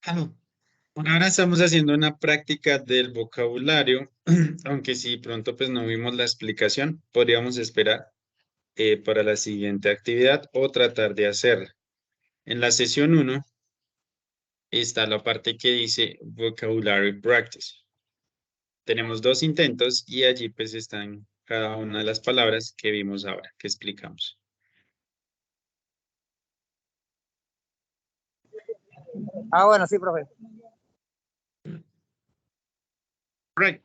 Aló. Por ahora estamos haciendo una práctica del vocabulario, aunque si pronto pues no vimos la explicación, podríamos esperar para la siguiente actividad o tratar de hacerla. En la sesión 1 está la parte que dice Vocabulary Practice. Tenemos 2 intentos y allí pues están cada una de las palabras que vimos ahora, que explicamos. Ah, bueno, sí, profe. Right.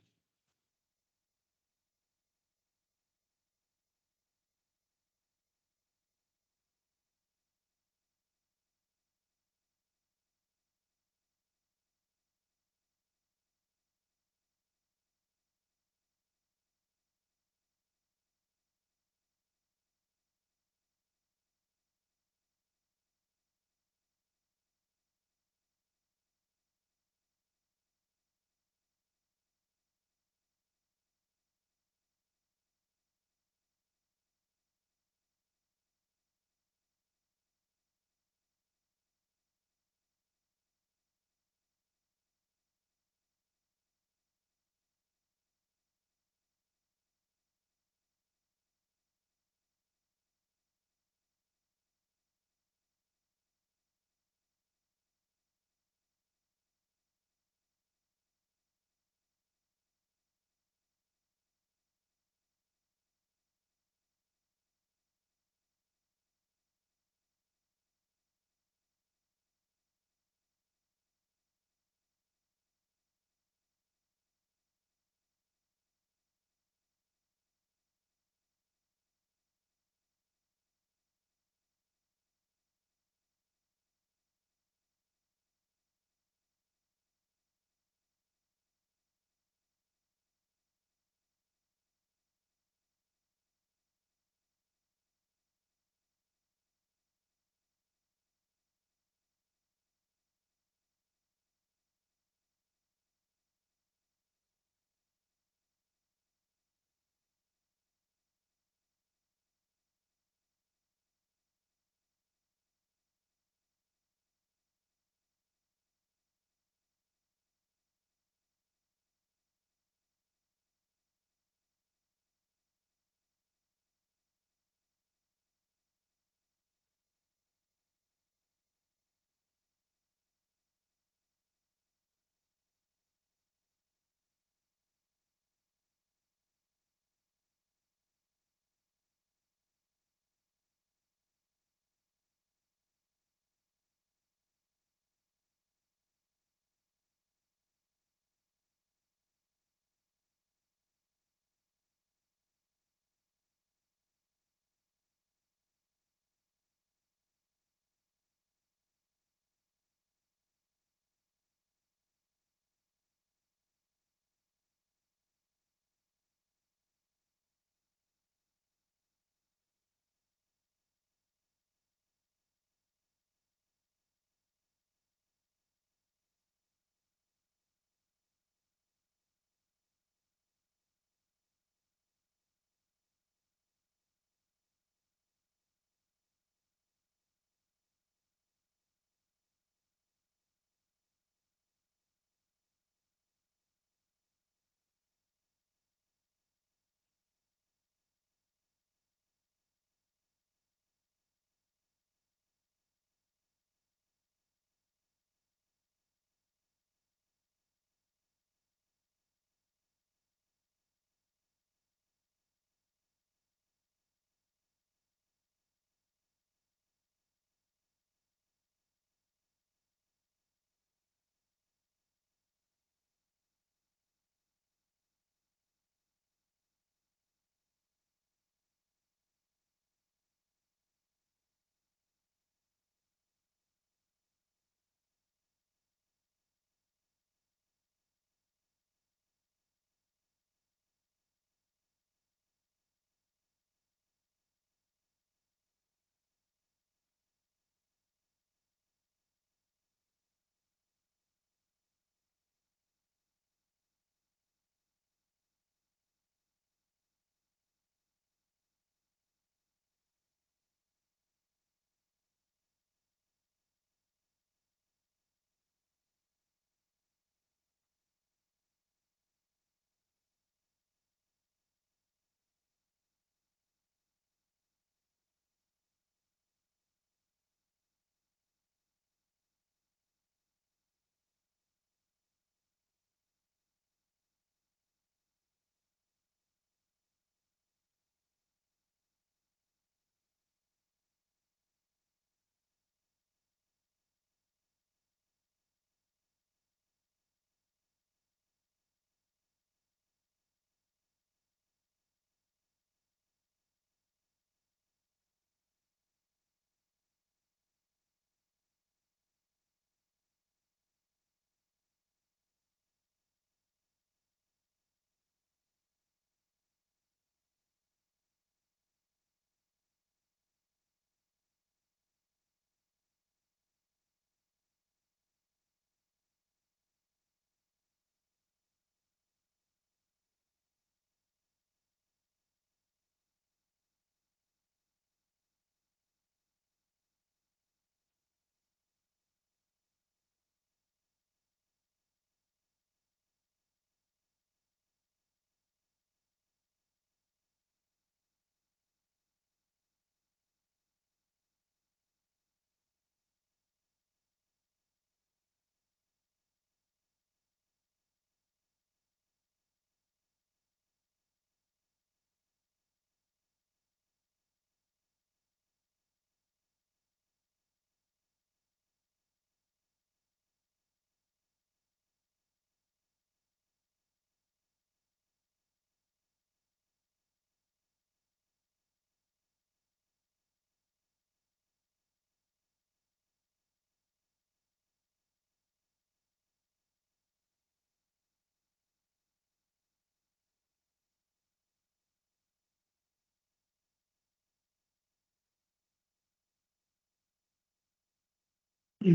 All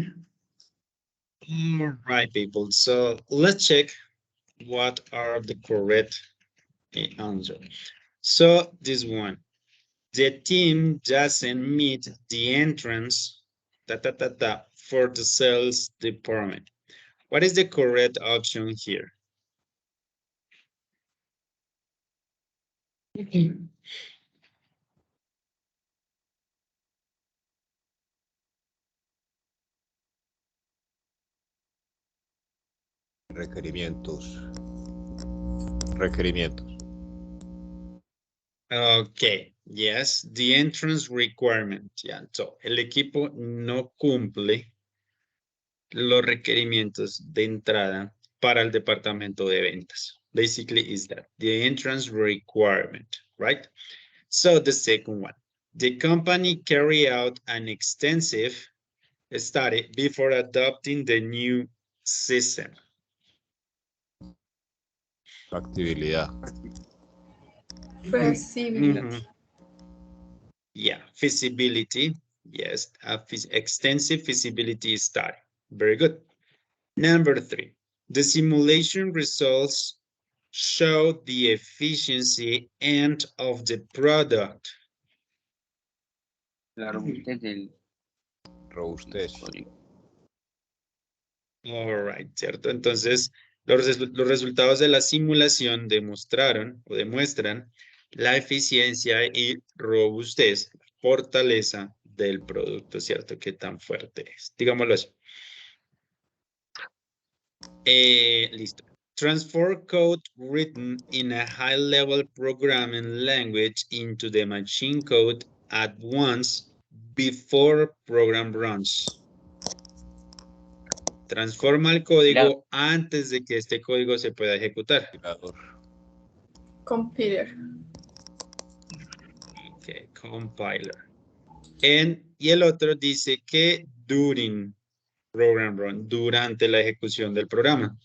right, people. So let's check what are the correct answer. So this one, the team doesn't meet the entrance for the sales department. What is the correct option here? Requerimientos. Requerimientos. Okay, yes, the entrance requirement. Yeah, so el equipo no cumple los requerimientos de entrada para el departamento de ventas. Basically is that the entrance requirement, right? So the second one, the company carry out an extensive study before adopting the new system. Factibilidad. Feasibility. Yeah, feasibility. Yes, extensive feasibility study. Very good. Number 3, the simulation results show the efficiency and of the product. La robustez del Robustez. código. All right, ¿cierto? Entonces, los resultados de la simulación demostraron o demuestran la eficiencia y robustez, fortaleza del producto, ¿cierto? Qué tan fuerte es. Digámoslo así. Listo. Transfer code written in a high-level programming language into the machine code at once before program runs. Transforma el código antes de que este código se pueda ejecutar. Compiler. Okay, compiler. Y el otro dice que during program run, durante la ejecución del programa.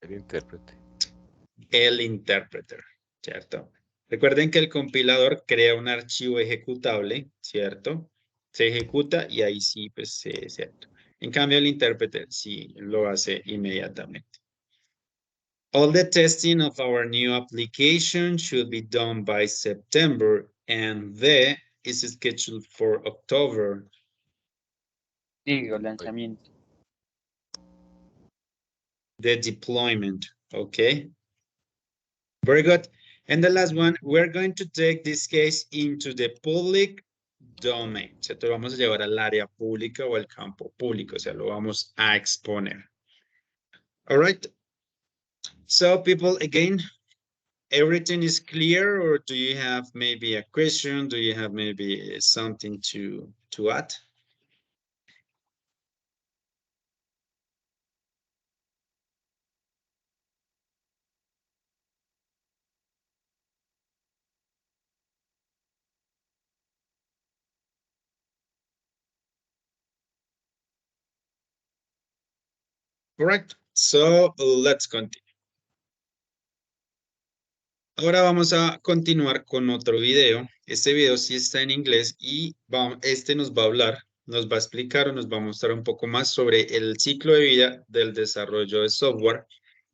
El intérprete. El interpreter, ¿cierto? Recuerden que el compilador crea un archivo ejecutable, ¿cierto? Se ejecuta y ahí sí, pues, ¿cierto? En cambio, el intérprete sí lo hace inmediatamente. All the testing of our new application should be done by September, and the is scheduled for October. Digo, lanzamiento. The deployment, okay? Very good. And the last one, we're going to take this case into the public domain. O sea, lo vamos a llevar al área pública o al campo público, o sea, lo vamos a exponer. All right. So people, again, everything is clear, or do you have maybe a question? Do you have maybe something to add? Correct. So let's continue. Ahora vamos a continuar con otro video. Este video sí está en inglés y este nos va a hablar, nos va a explicar o nos va a mostrar un poco más sobre el ciclo de vida del desarrollo de software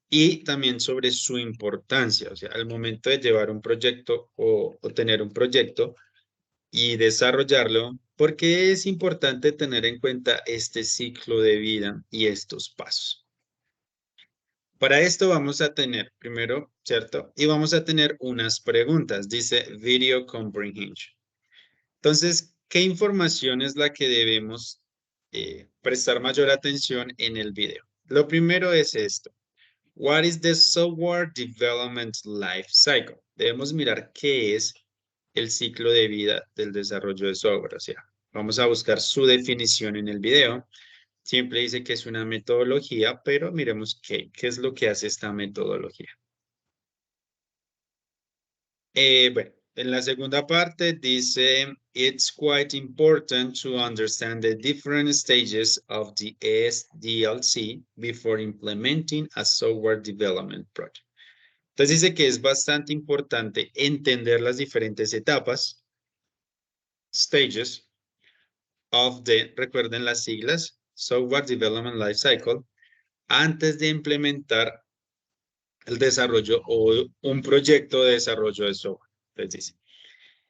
y también sobre su importancia. O sea, al momento de llevar un proyecto o tener un proyecto y desarrollarlo, ¿por qué es importante tener en cuenta este ciclo de vida y estos pasos? Para esto vamos a tener primero, ¿cierto? Y vamos a tener unas preguntas. Dice Video Comprehension. Entonces, ¿qué información es la que debemos prestar mayor atención en el video? Lo primero es esto. What is the software development life cycle? Debemos mirar qué es el ciclo de vida del desarrollo de software. O sea, vamos a buscar su definición en el video. Siempre dice que es una metodología, pero miremos qué es lo que hace esta metodología. Bueno, en la segunda parte dice, it's quite important to understand the different stages of the SDLC before implementing a software development project. Entonces dice que es bastante importante entender las diferentes etapas, stages, recuerden las siglas, Software Development Lifecycle, antes de implementar el desarrollo o un proyecto de desarrollo de software. Entonces dice,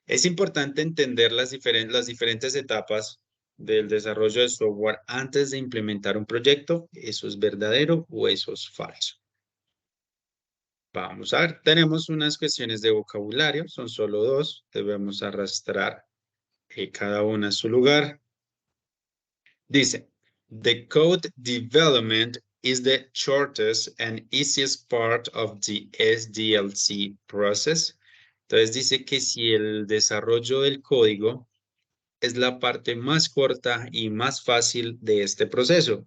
es importante entender las diferentes etapas del desarrollo de software antes de implementar un proyecto. ¿Eso es verdadero o eso es falso? Vamos a ver, tenemos unas cuestiones de vocabulario, son solo dos, debemos arrastrar cada una a su lugar. Dice, the code development is the shortest and easiest part of the SDLC process. Entonces dice que si el desarrollo del código es la parte más corta y más fácil de este proceso.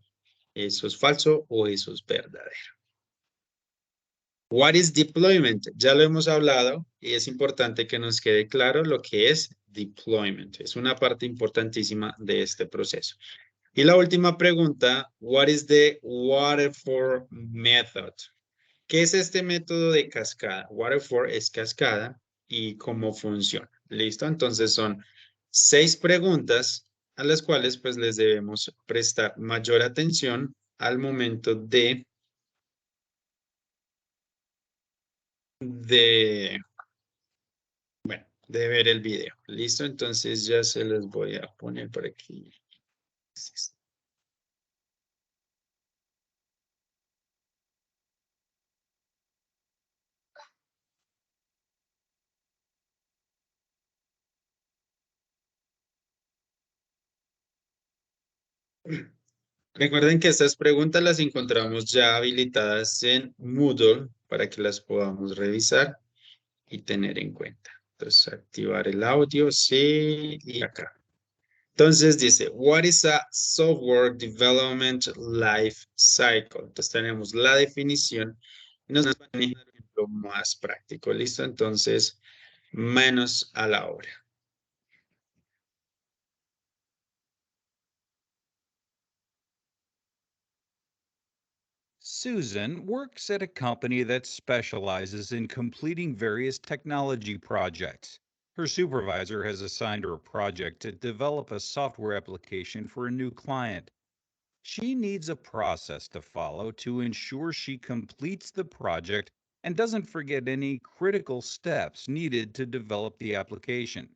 ¿Eso es falso o eso es verdadero? What is deployment? Ya lo hemos hablado y es importante que nos quede claro lo que es deployment. Es una parte importantísima de este proceso. Y la última pregunta, what is the waterfall method? ¿Qué es este método de cascada? Waterfall es cascada y cómo funciona. ¿Listo? Entonces son 6 preguntas a las cuales pues les debemos prestar mayor atención al momento de ver el video. ¿Listo? Entonces ya se los voy a poner por aquí. Recuerden que estas preguntas las encontramos ya habilitadas en Moodle para que las podamos revisar y tener en cuenta. Entonces, activar el audio, sí, y acá. Entonces dice, what is a software development life cycle? Entonces tenemos la definición y nos van a un ejemplo más práctico, ¿listo? Entonces, manos a la obra. Susan works at a company that specializes in completing various technology projects. Her supervisor has assigned her a project to develop a software application for a new client. She needs a process to follow to ensure she completes the project and doesn't forget any critical steps needed to develop the application.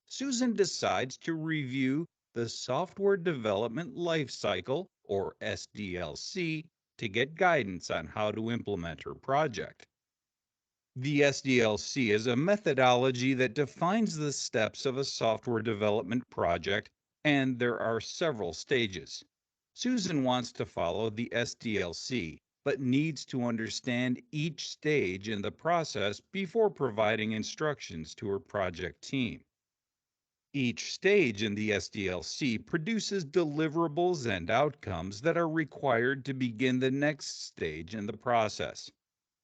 Susan decides to review the Software Development Lifecycle, or SDLC, to get guidance on how to implement her project. The SDLC is a methodology that defines the steps of a software development project, and there are several stages. Susan wants to follow the SDLC, but needs to understand each stage in the process before providing instructions to her project team. Each stage in the SDLC produces deliverables and outcomes that are required to begin the next stage in the process.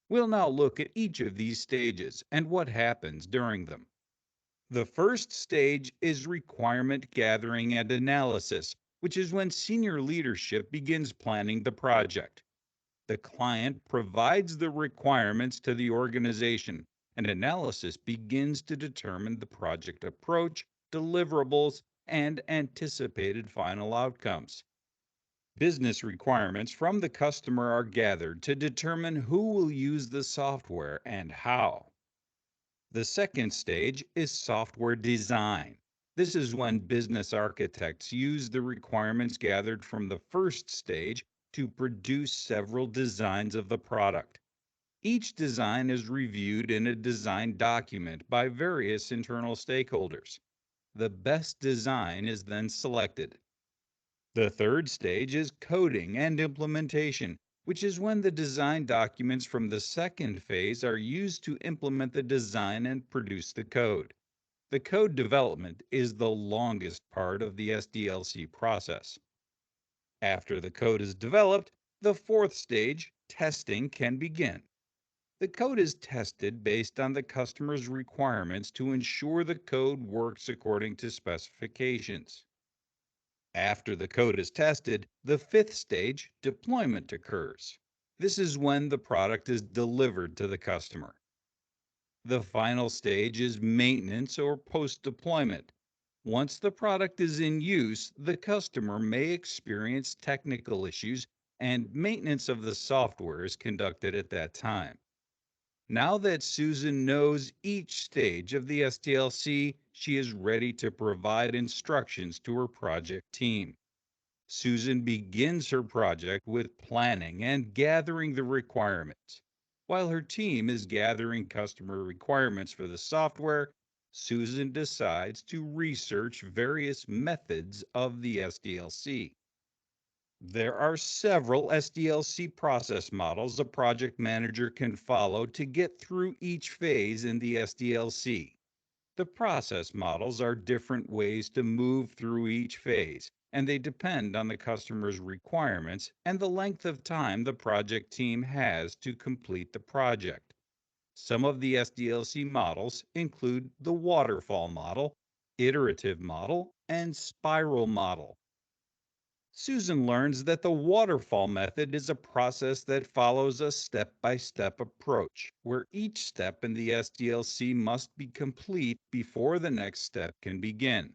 We'll now look at each of these stages and what happens during them. The first stage is requirement gathering and analysis, which is when senior leadership begins planning the project. The client provides the requirements to the organization, and analysis begins to determine the project approach, deliverables, and anticipated final outcomes. Business requirements from the customer are gathered to determine who will use the software and how. The second stage is software design. This is when business architects use the requirements gathered from the first stage to produce several designs of the product. Each design is reviewed in a design document by various internal stakeholders. The best design is then selected. The third stage is coding and implementation, which is when the design documents from the second phase are used to implement the design and produce the code. The code development is the longest part of the SDLC process. After the code is developed, the fourth stage, testing, can begin. The code is tested based on the customer's requirements to ensure the code works according to specifications. After the code is tested, the fifth stage, deployment, occurs. This is when the product is delivered to the customer. The final stage is maintenance or post-deployment. Once the product is in use, the customer may experience technical issues and maintenance of the software is conducted at that time. Now that Susan knows each stage of the SDLC, she is ready to provide instructions to her project team. Susan begins her project with planning and gathering the requirements. While her team is gathering customer requirements for the software, Susan decides to research various methods of the SDLC. There are several SDLC process models a project manager can follow to get through each phase in the SDLC. The process models are different ways to move through each phase, and they depend on the customer's requirements and the length of time the project team has to complete the project. Some of the SDLC models include the waterfall model, iterative model, and spiral model. Susan learns that the waterfall method is a process that follows a step-by-step approach, where each step in the SDLC must be complete before the next step can begin.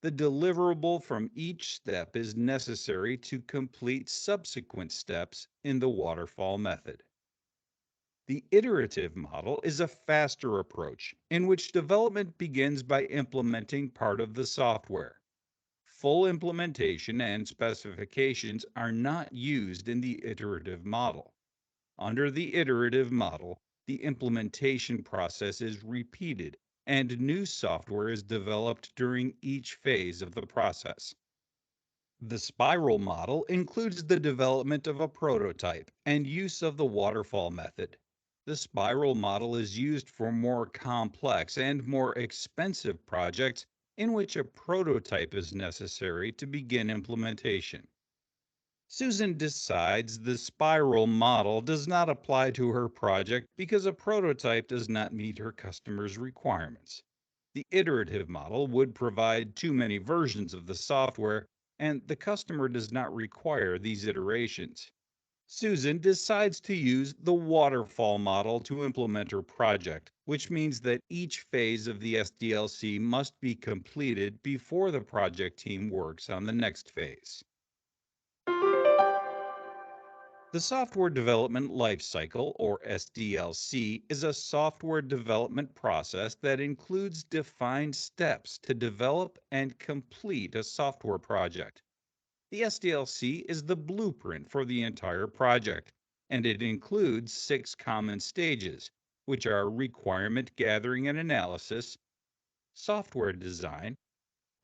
The deliverable from each step is necessary to complete subsequent steps in the waterfall method. The iterative model is a faster approach in which development begins by implementing part of the software. Full implementation and specifications are not used in the iterative model. Under the iterative model, the implementation process is repeated and new software is developed during each phase of the process. The spiral model includes the development of a prototype and use of the waterfall method. The spiral model is used for more complex and more expensive projects in which a prototype is necessary to begin implementation. Susan decides the spiral model does not apply to her project because a prototype does not meet her customer's requirements. The iterative model would provide too many versions of the software, and the customer does not require these iterations. Susan decides to use the waterfall model to implement her project, which means that each phase of the SDLC must be completed before the project team works on the next phase. The Software Development Lifecycle, or SDLC, is a software development process that includes defined steps to develop and complete a software project. The SDLC is the blueprint for the entire project, and it includes 6 common stages, which are requirement gathering and analysis, software design,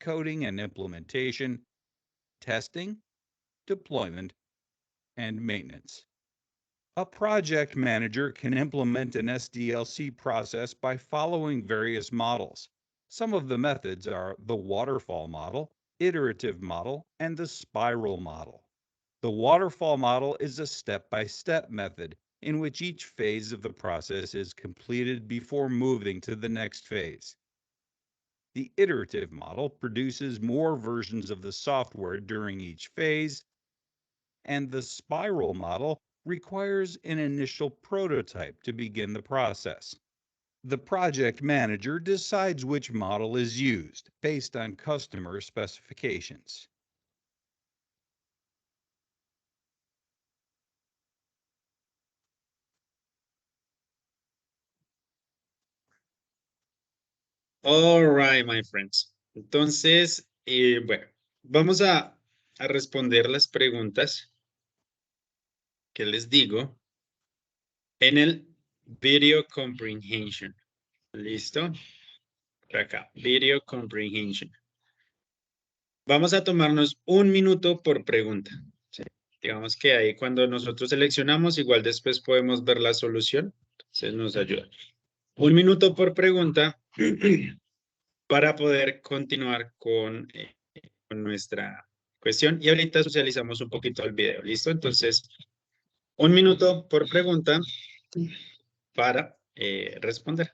coding and implementation, testing, deployment, and maintenance. A project manager can implement an SDLC process by following various models. Some of the methods are the waterfall model, iterative model, and the spiral model. The waterfall model is a step-by-step method in which each phase of the process is completed before moving to the next phase. The iterative model produces more versions of the software during each phase, and the spiral model requires an initial prototype to begin the process. The project manager decides which model is used based on customer specifications. All right, my friends. Entonces, bueno, vamos a responder las preguntas que les digo en el Video Comprehension. ¿Listo? Por acá, Video Comprehension. Vamos a tomarnos 1 minuto por pregunta. ¿Sí? Digamos que ahí cuando nosotros seleccionamos, igual después podemos ver la solución. Entonces nos ayuda. 1 minuto por pregunta para poder continuar con nuestra cuestión. Y ahorita socializamos un poquito el video. ¿Listo? Entonces, 1 minuto por pregunta para responder.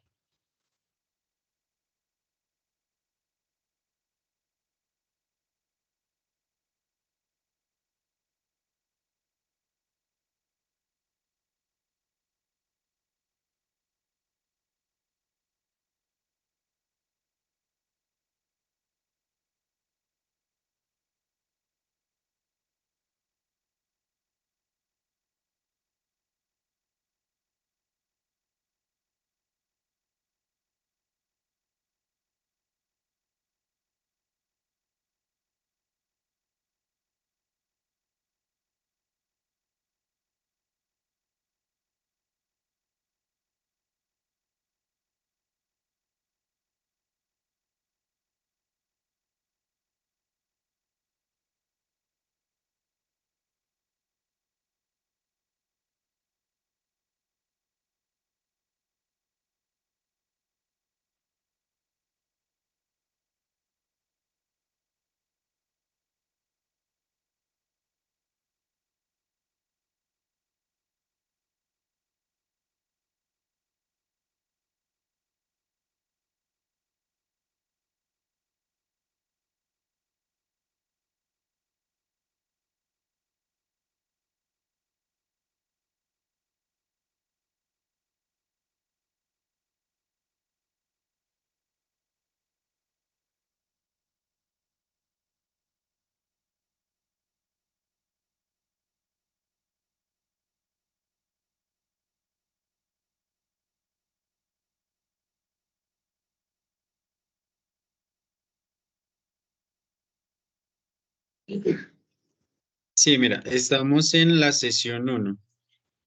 Sí, mira, estamos en la sesión 1.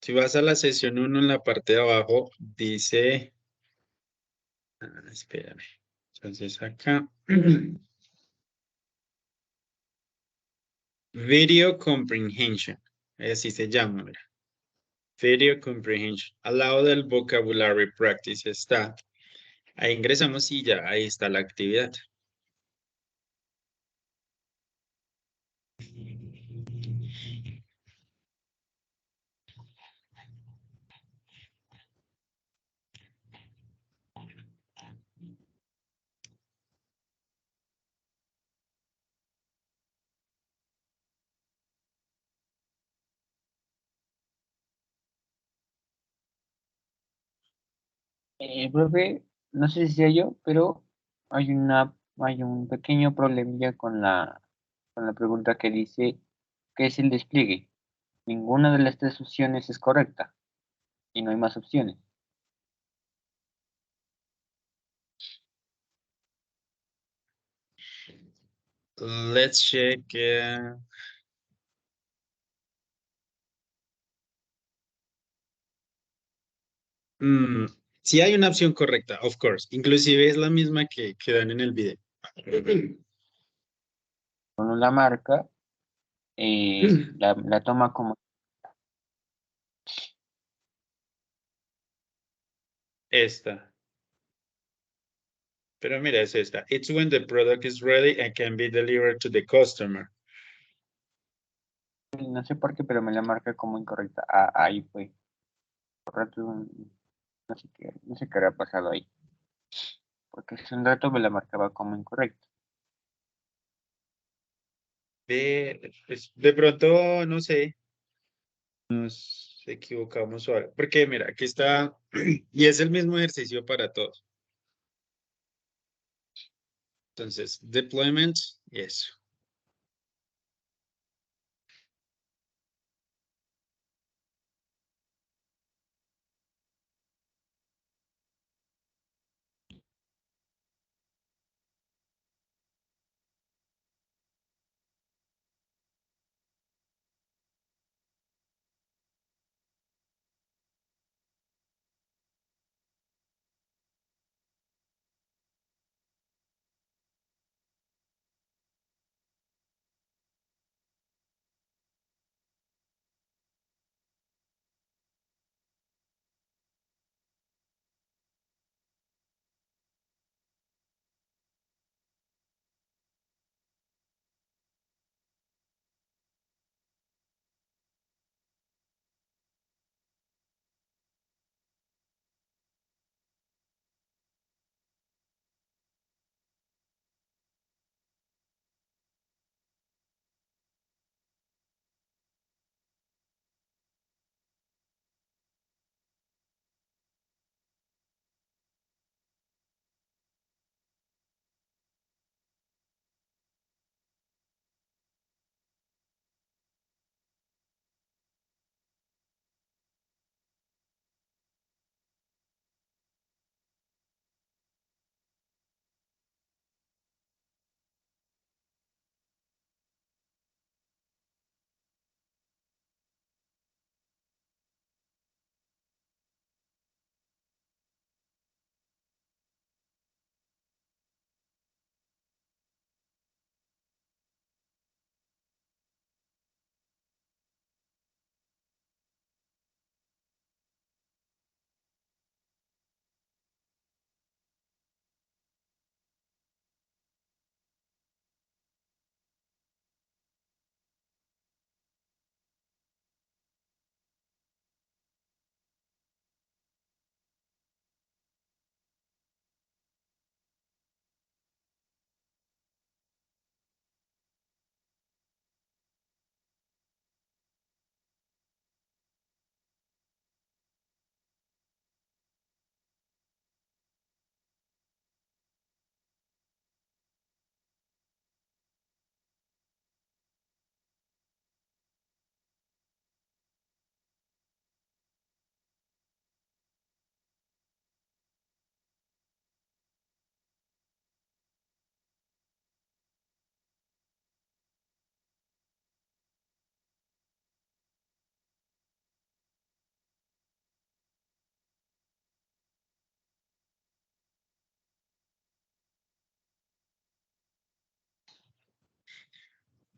Si vas a la sesión 1 en la parte de abajo, dice, espérame, entonces acá, Video Comprehension, así se llama, mira. Video Comprehension. Al lado del Vocabulary Practice está. Ahí ingresamos y ya, ahí está la actividad. Profe, no sé si sea yo, pero hay un pequeño problemilla con la pregunta que dice ¿qué es el despliegue? Ninguna de las tres opciones es correcta y no hay más opciones. Let's check. Sí hay una opción correcta, of course. Inclusive es la misma que dan en el video. Uno la marca, la toma como Esta. Pero mira, es esta. It's when the product is ready and can be delivered to the customer. no sé por qué, pero me la marca como incorrecta. Ahí fue. Por rato, no sé qué había pasado ahí. Porque hace un rato me la marcaba como incorrecta. Pues, de pronto, no sé, nos equivocamos o algo. Porque mira, aquí está, y es el mismo ejercicio para todos. Entonces, deployment, y eso.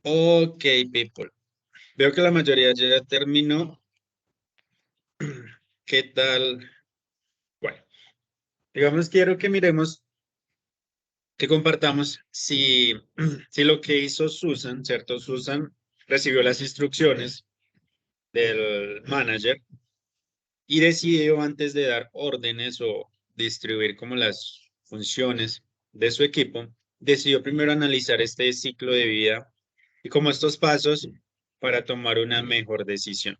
Ok, people. Veo que la mayoría ya terminó. ¿Qué tal? Bueno, digamos, quiero que miremos, que compartamos si lo que hizo Susan, ¿cierto? Susan recibió las instrucciones del manager y decidió antes de dar órdenes o distribuir como las funciones de su equipo, decidió primero analizar este ciclo de vida y como estos pasos para tomar una mejor decisión.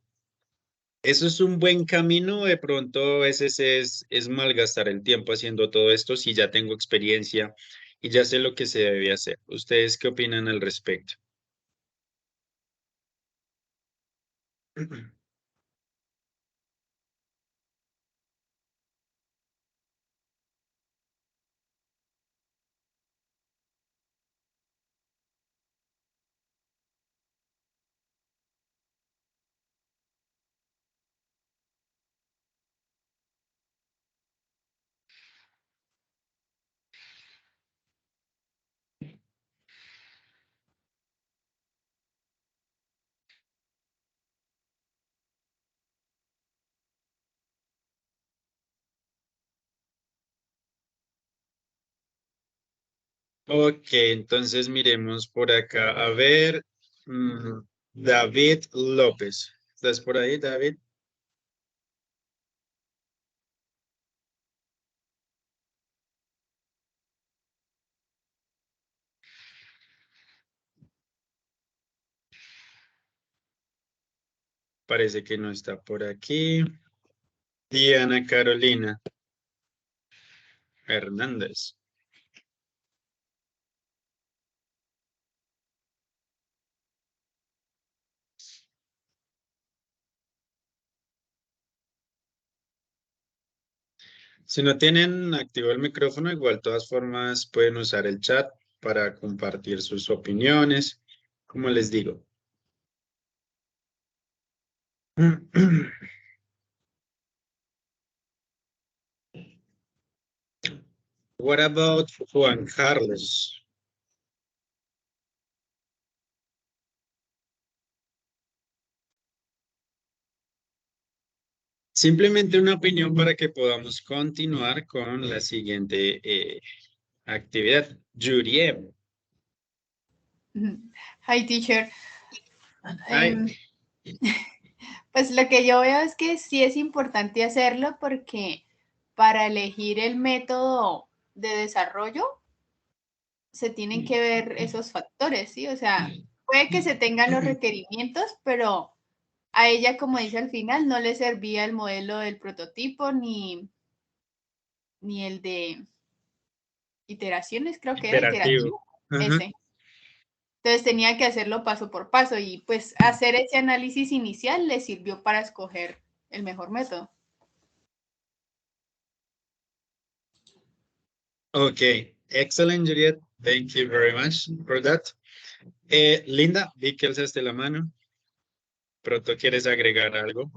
Eso es un buen camino, de pronto a veces es malgastar el tiempo haciendo todo esto si ya tengo experiencia y ya sé lo que se debe hacer. ¿Ustedes qué opinan al respecto? Ok, entonces miremos por acá. A ver, David López. ¿Estás por ahí, David? Parece que no está por aquí. Diana Carolina Hernández. Si no tienen activo el micrófono, igual de todas formas pueden usar el chat para compartir sus opiniones, como les digo. What about Juan Carlos? Simplemente una opinión para que podamos continuar con la siguiente actividad. Juriem. Hi, teacher. Hi. Pues lo que yo veo es que sí es importante hacerlo porque para elegir el método de desarrollo se tienen que ver esos factores, ¿sí? O sea, puede que se tengan los requerimientos, pero a ella, como dice al final, no le servía el modelo del prototipo ni el de iteraciones, creo que era Iterativo. ese. Entonces tenía que hacerlo paso por paso y pues hacer ese análisis inicial le sirvió para escoger el mejor método. Okay, excellent, Juliet. Thank you very much for that. Linda, vi que alzaste la mano. Pronto quieres agregar algo.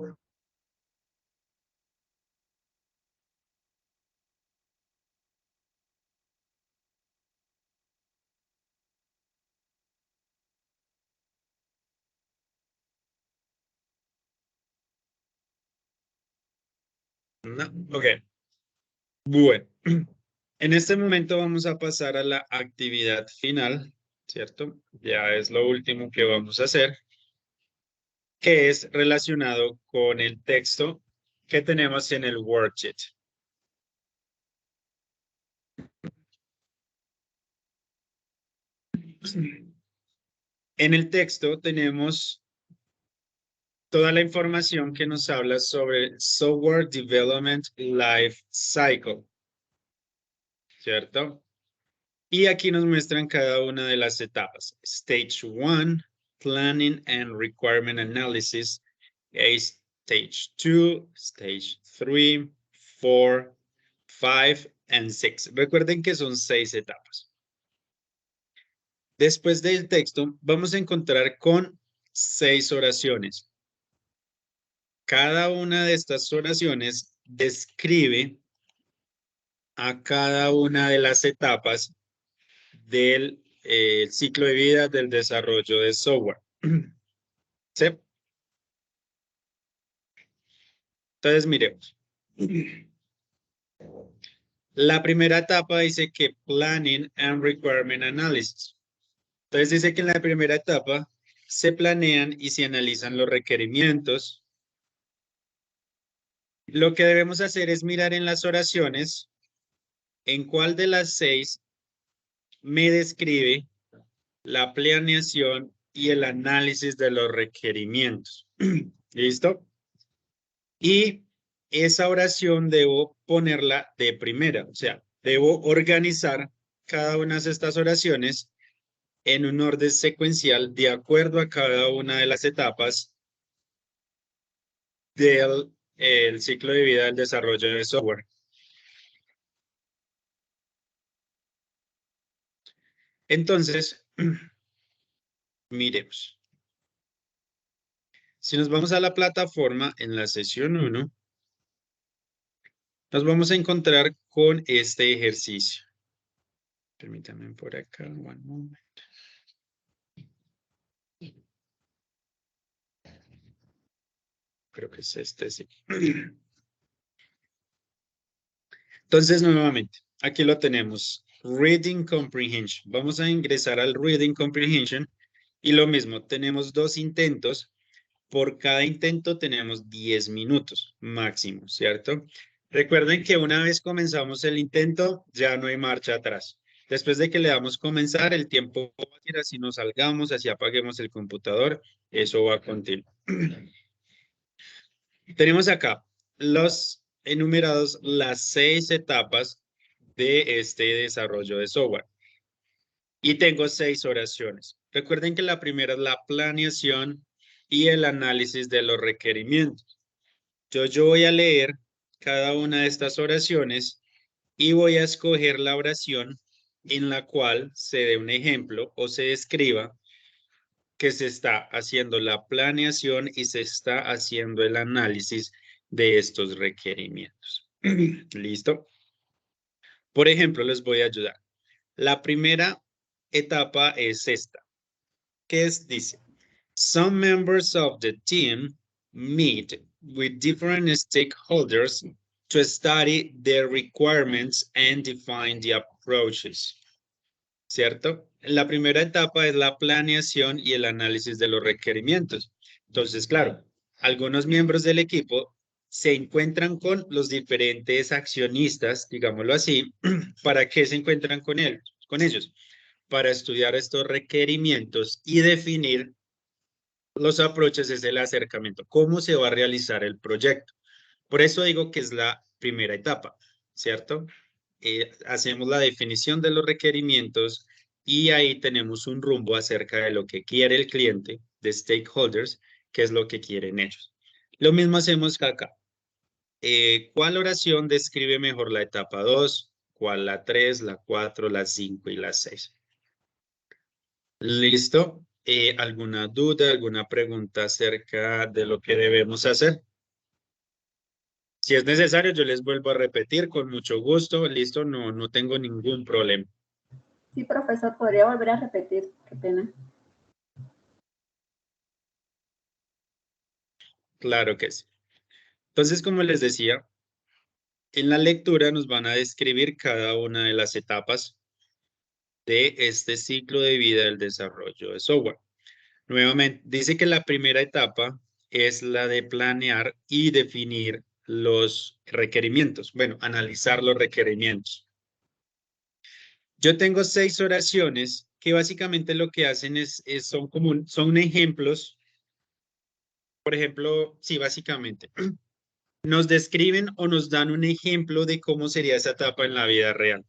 No, ok. Bueno, en este momento vamos a pasar a la actividad final, ¿cierto? Ya es lo último que vamos a hacer, que es relacionado con el texto que tenemos en el worksheet. En el texto tenemos toda la información que nos habla sobre Software Development Life Cycle, ¿cierto? Y aquí nos muestran cada una de las etapas. Stage 1, Planning and Requirement Analysis. Stage 2, Stage 3, 4, 5, and 6. Recuerden que son 6 etapas. Después del texto, vamos a encontrar con 6 oraciones. Cada una de estas oraciones describe a cada una de las etapas del el ciclo de vida del desarrollo de software. ¿Sí? Entonces, miremos. La primera etapa dice que Planning and Requirement Analysis. Entonces dice que en la primera etapa se planean y se analizan los requerimientos. Lo que debemos hacer es mirar en las oraciones en cuál de las 6 me describe la planeación y el análisis de los requerimientos. ¿Listo? Y esa oración debo ponerla de primera, o sea, debo organizar cada una de estas oraciones en un orden secuencial de acuerdo a cada una de las etapas del ciclo de vida del desarrollo de software. Entonces, miremos. Si nos vamos a la plataforma en la sesión 1, nos vamos a encontrar con este ejercicio. Permítanme por acá, one moment. Creo que es este, sí. Entonces, nuevamente, aquí lo tenemos. Reading Comprehension. Vamos a ingresar al Reading Comprehension y lo mismo, tenemos 2 intentos. Por cada intento tenemos 10 minutos máximo, ¿cierto? Recuerden que una vez comenzamos el intento, ya no hay marcha atrás. Después de que le damos comenzar, el tiempo va a ir así nos salgamos, así apaguemos el computador, eso va a continuar. Tenemos acá los enumerados las 6 etapas de este desarrollo de software. Y tengo 6 oraciones. Recuerden que la primera es la planeación y el análisis de los requerimientos. Yo voy a leer cada una de estas oraciones y voy a escoger la oración en la cual se dé un ejemplo o se describa que se está haciendo la planeación y se está haciendo el análisis de estos requerimientos. ¿Listo? Por ejemplo, les voy a ayudar. La primera etapa es esta, que dice, some members of the team meet with different stakeholders to study their requirements and define the approaches. ¿Cierto? La primera etapa es la planeación y el análisis de los requerimientos. Entonces, claro, algunos miembros del equipo se encuentran con los diferentes accionistas, digámoslo así. ¿Para qué se encuentran con ellos? Para estudiar estos requerimientos y definir los approaches, es el acercamiento, cómo se va a realizar el proyecto. Por eso digo que es la primera etapa, ¿cierto? Hacemos la definición de los requerimientos y ahí tenemos un rumbo acerca de lo que quiere el cliente, de stakeholders, qué es lo que quieren ellos. Lo mismo hacemos acá. ¿Cuál oración describe mejor la etapa 2? ¿Cuál la 3, la 4, la 5 y la 6? ¿Listo? ¿Alguna duda, alguna pregunta acerca de lo que debemos hacer? Si es necesario, yo les vuelvo a repetir con mucho gusto. Listo, no tengo ningún problema. Sí, profesor, podría volver a repetir. Qué pena. Claro que sí. Entonces, como les decía, en la lectura nos van a describir cada una de las etapas de este ciclo de vida del desarrollo de software. Nuevamente, dice que la primera etapa es la de planear y definir los requerimientos. Bueno, analizar los requerimientos. Yo tengo 6 oraciones que básicamente lo que hacen son ejemplos. Por ejemplo, sí, básicamente, nos describen o nos dan un ejemplo de cómo sería esa etapa en la vida real.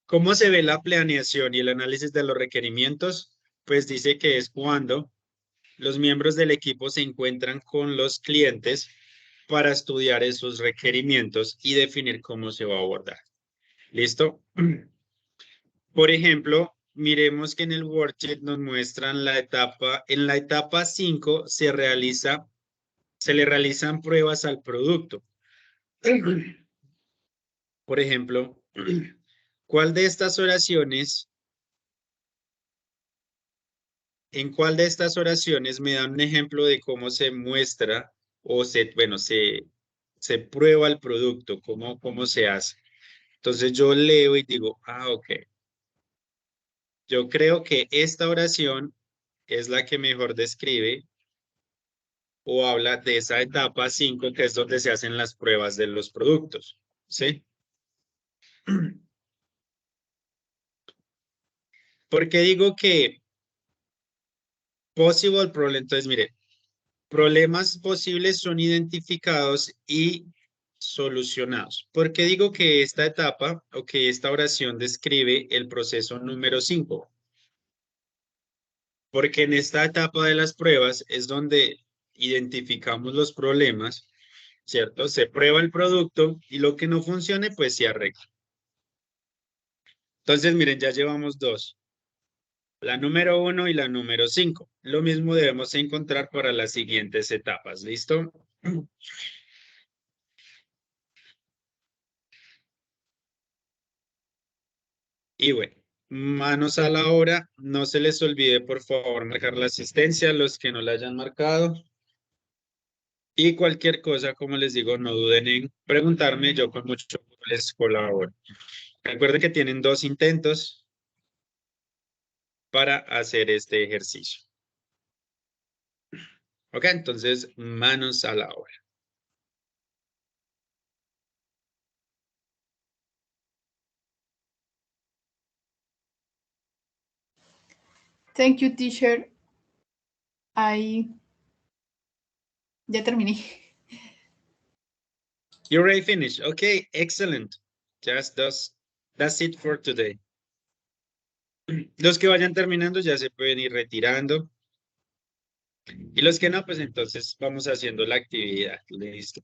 ¿Cómo se ve la planeación y el análisis de los requerimientos? Pues dice que es cuando los miembros del equipo se encuentran con los clientes para estudiar esos requerimientos y definir cómo se va a abordar. ¿Listo? Por ejemplo, miremos que en el worksheet nos muestran la etapa, en la etapa 5 se le realizan pruebas al producto. Por ejemplo, ¿cuál de estas oraciones ¿En cuál de estas oraciones me dan un ejemplo de cómo se muestra o se prueba el producto, cómo se hace? Entonces yo leo y digo, ok, yo creo que esta oración es la que mejor describe o habla de esa etapa 5, que es donde se hacen las pruebas de los productos, ¿sí? Porque digo que possible problem, entonces mire, problemas posibles son identificados y solucionados. ¿Por qué digo que esta etapa o que esta oración describe el proceso número 5? Porque en esta etapa de las pruebas es donde identificamos los problemas, ¿cierto? Se prueba el producto y lo que no funcione, pues se arregla. Entonces, miren, ya llevamos dos. La número 1 y la número 5. Lo mismo debemos encontrar para las siguientes etapas. ¿Listo? Y bueno, manos a la obra. No se les olvide, por favor, marcar la asistencia a los que no la hayan marcado. Y cualquier cosa, como les digo, no duden en preguntarme. Yo con mucho gusto les colaboro. Recuerden que tienen 2 intentos para hacer este ejercicio. Ok, entonces, manos a la obra. Thank you, teacher. Ya terminé. You already finished. Okay, excellent. That's it for today. Los que vayan terminando ya se pueden ir retirando. Y los que no, pues entonces vamos haciendo la actividad. Listo.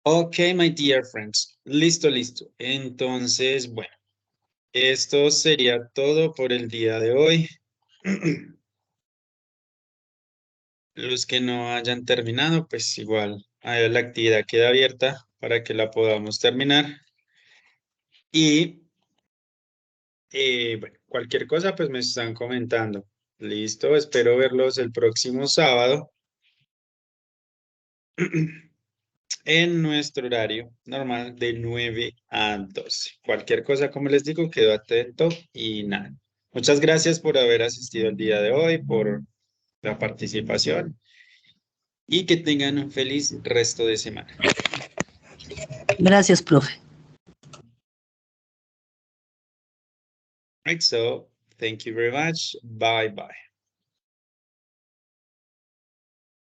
Ok, my dear friends. Listo, listo. Entonces, bueno, esto sería todo por el día de hoy. Los que no hayan terminado, pues igual, ahí la actividad queda abierta para que la podamos terminar. Y bueno, cualquier cosa, pues me están comentando. Listo, espero verlos el próximo sábado en nuestro horario normal de 9 a 12. Cualquier cosa, como les digo, quedo atento y nada. Muchas gracias por haber asistido el día de hoy, por la participación y que tengan un feliz resto de semana. Gracias, profe. Right, so thank you very much. Bye bye.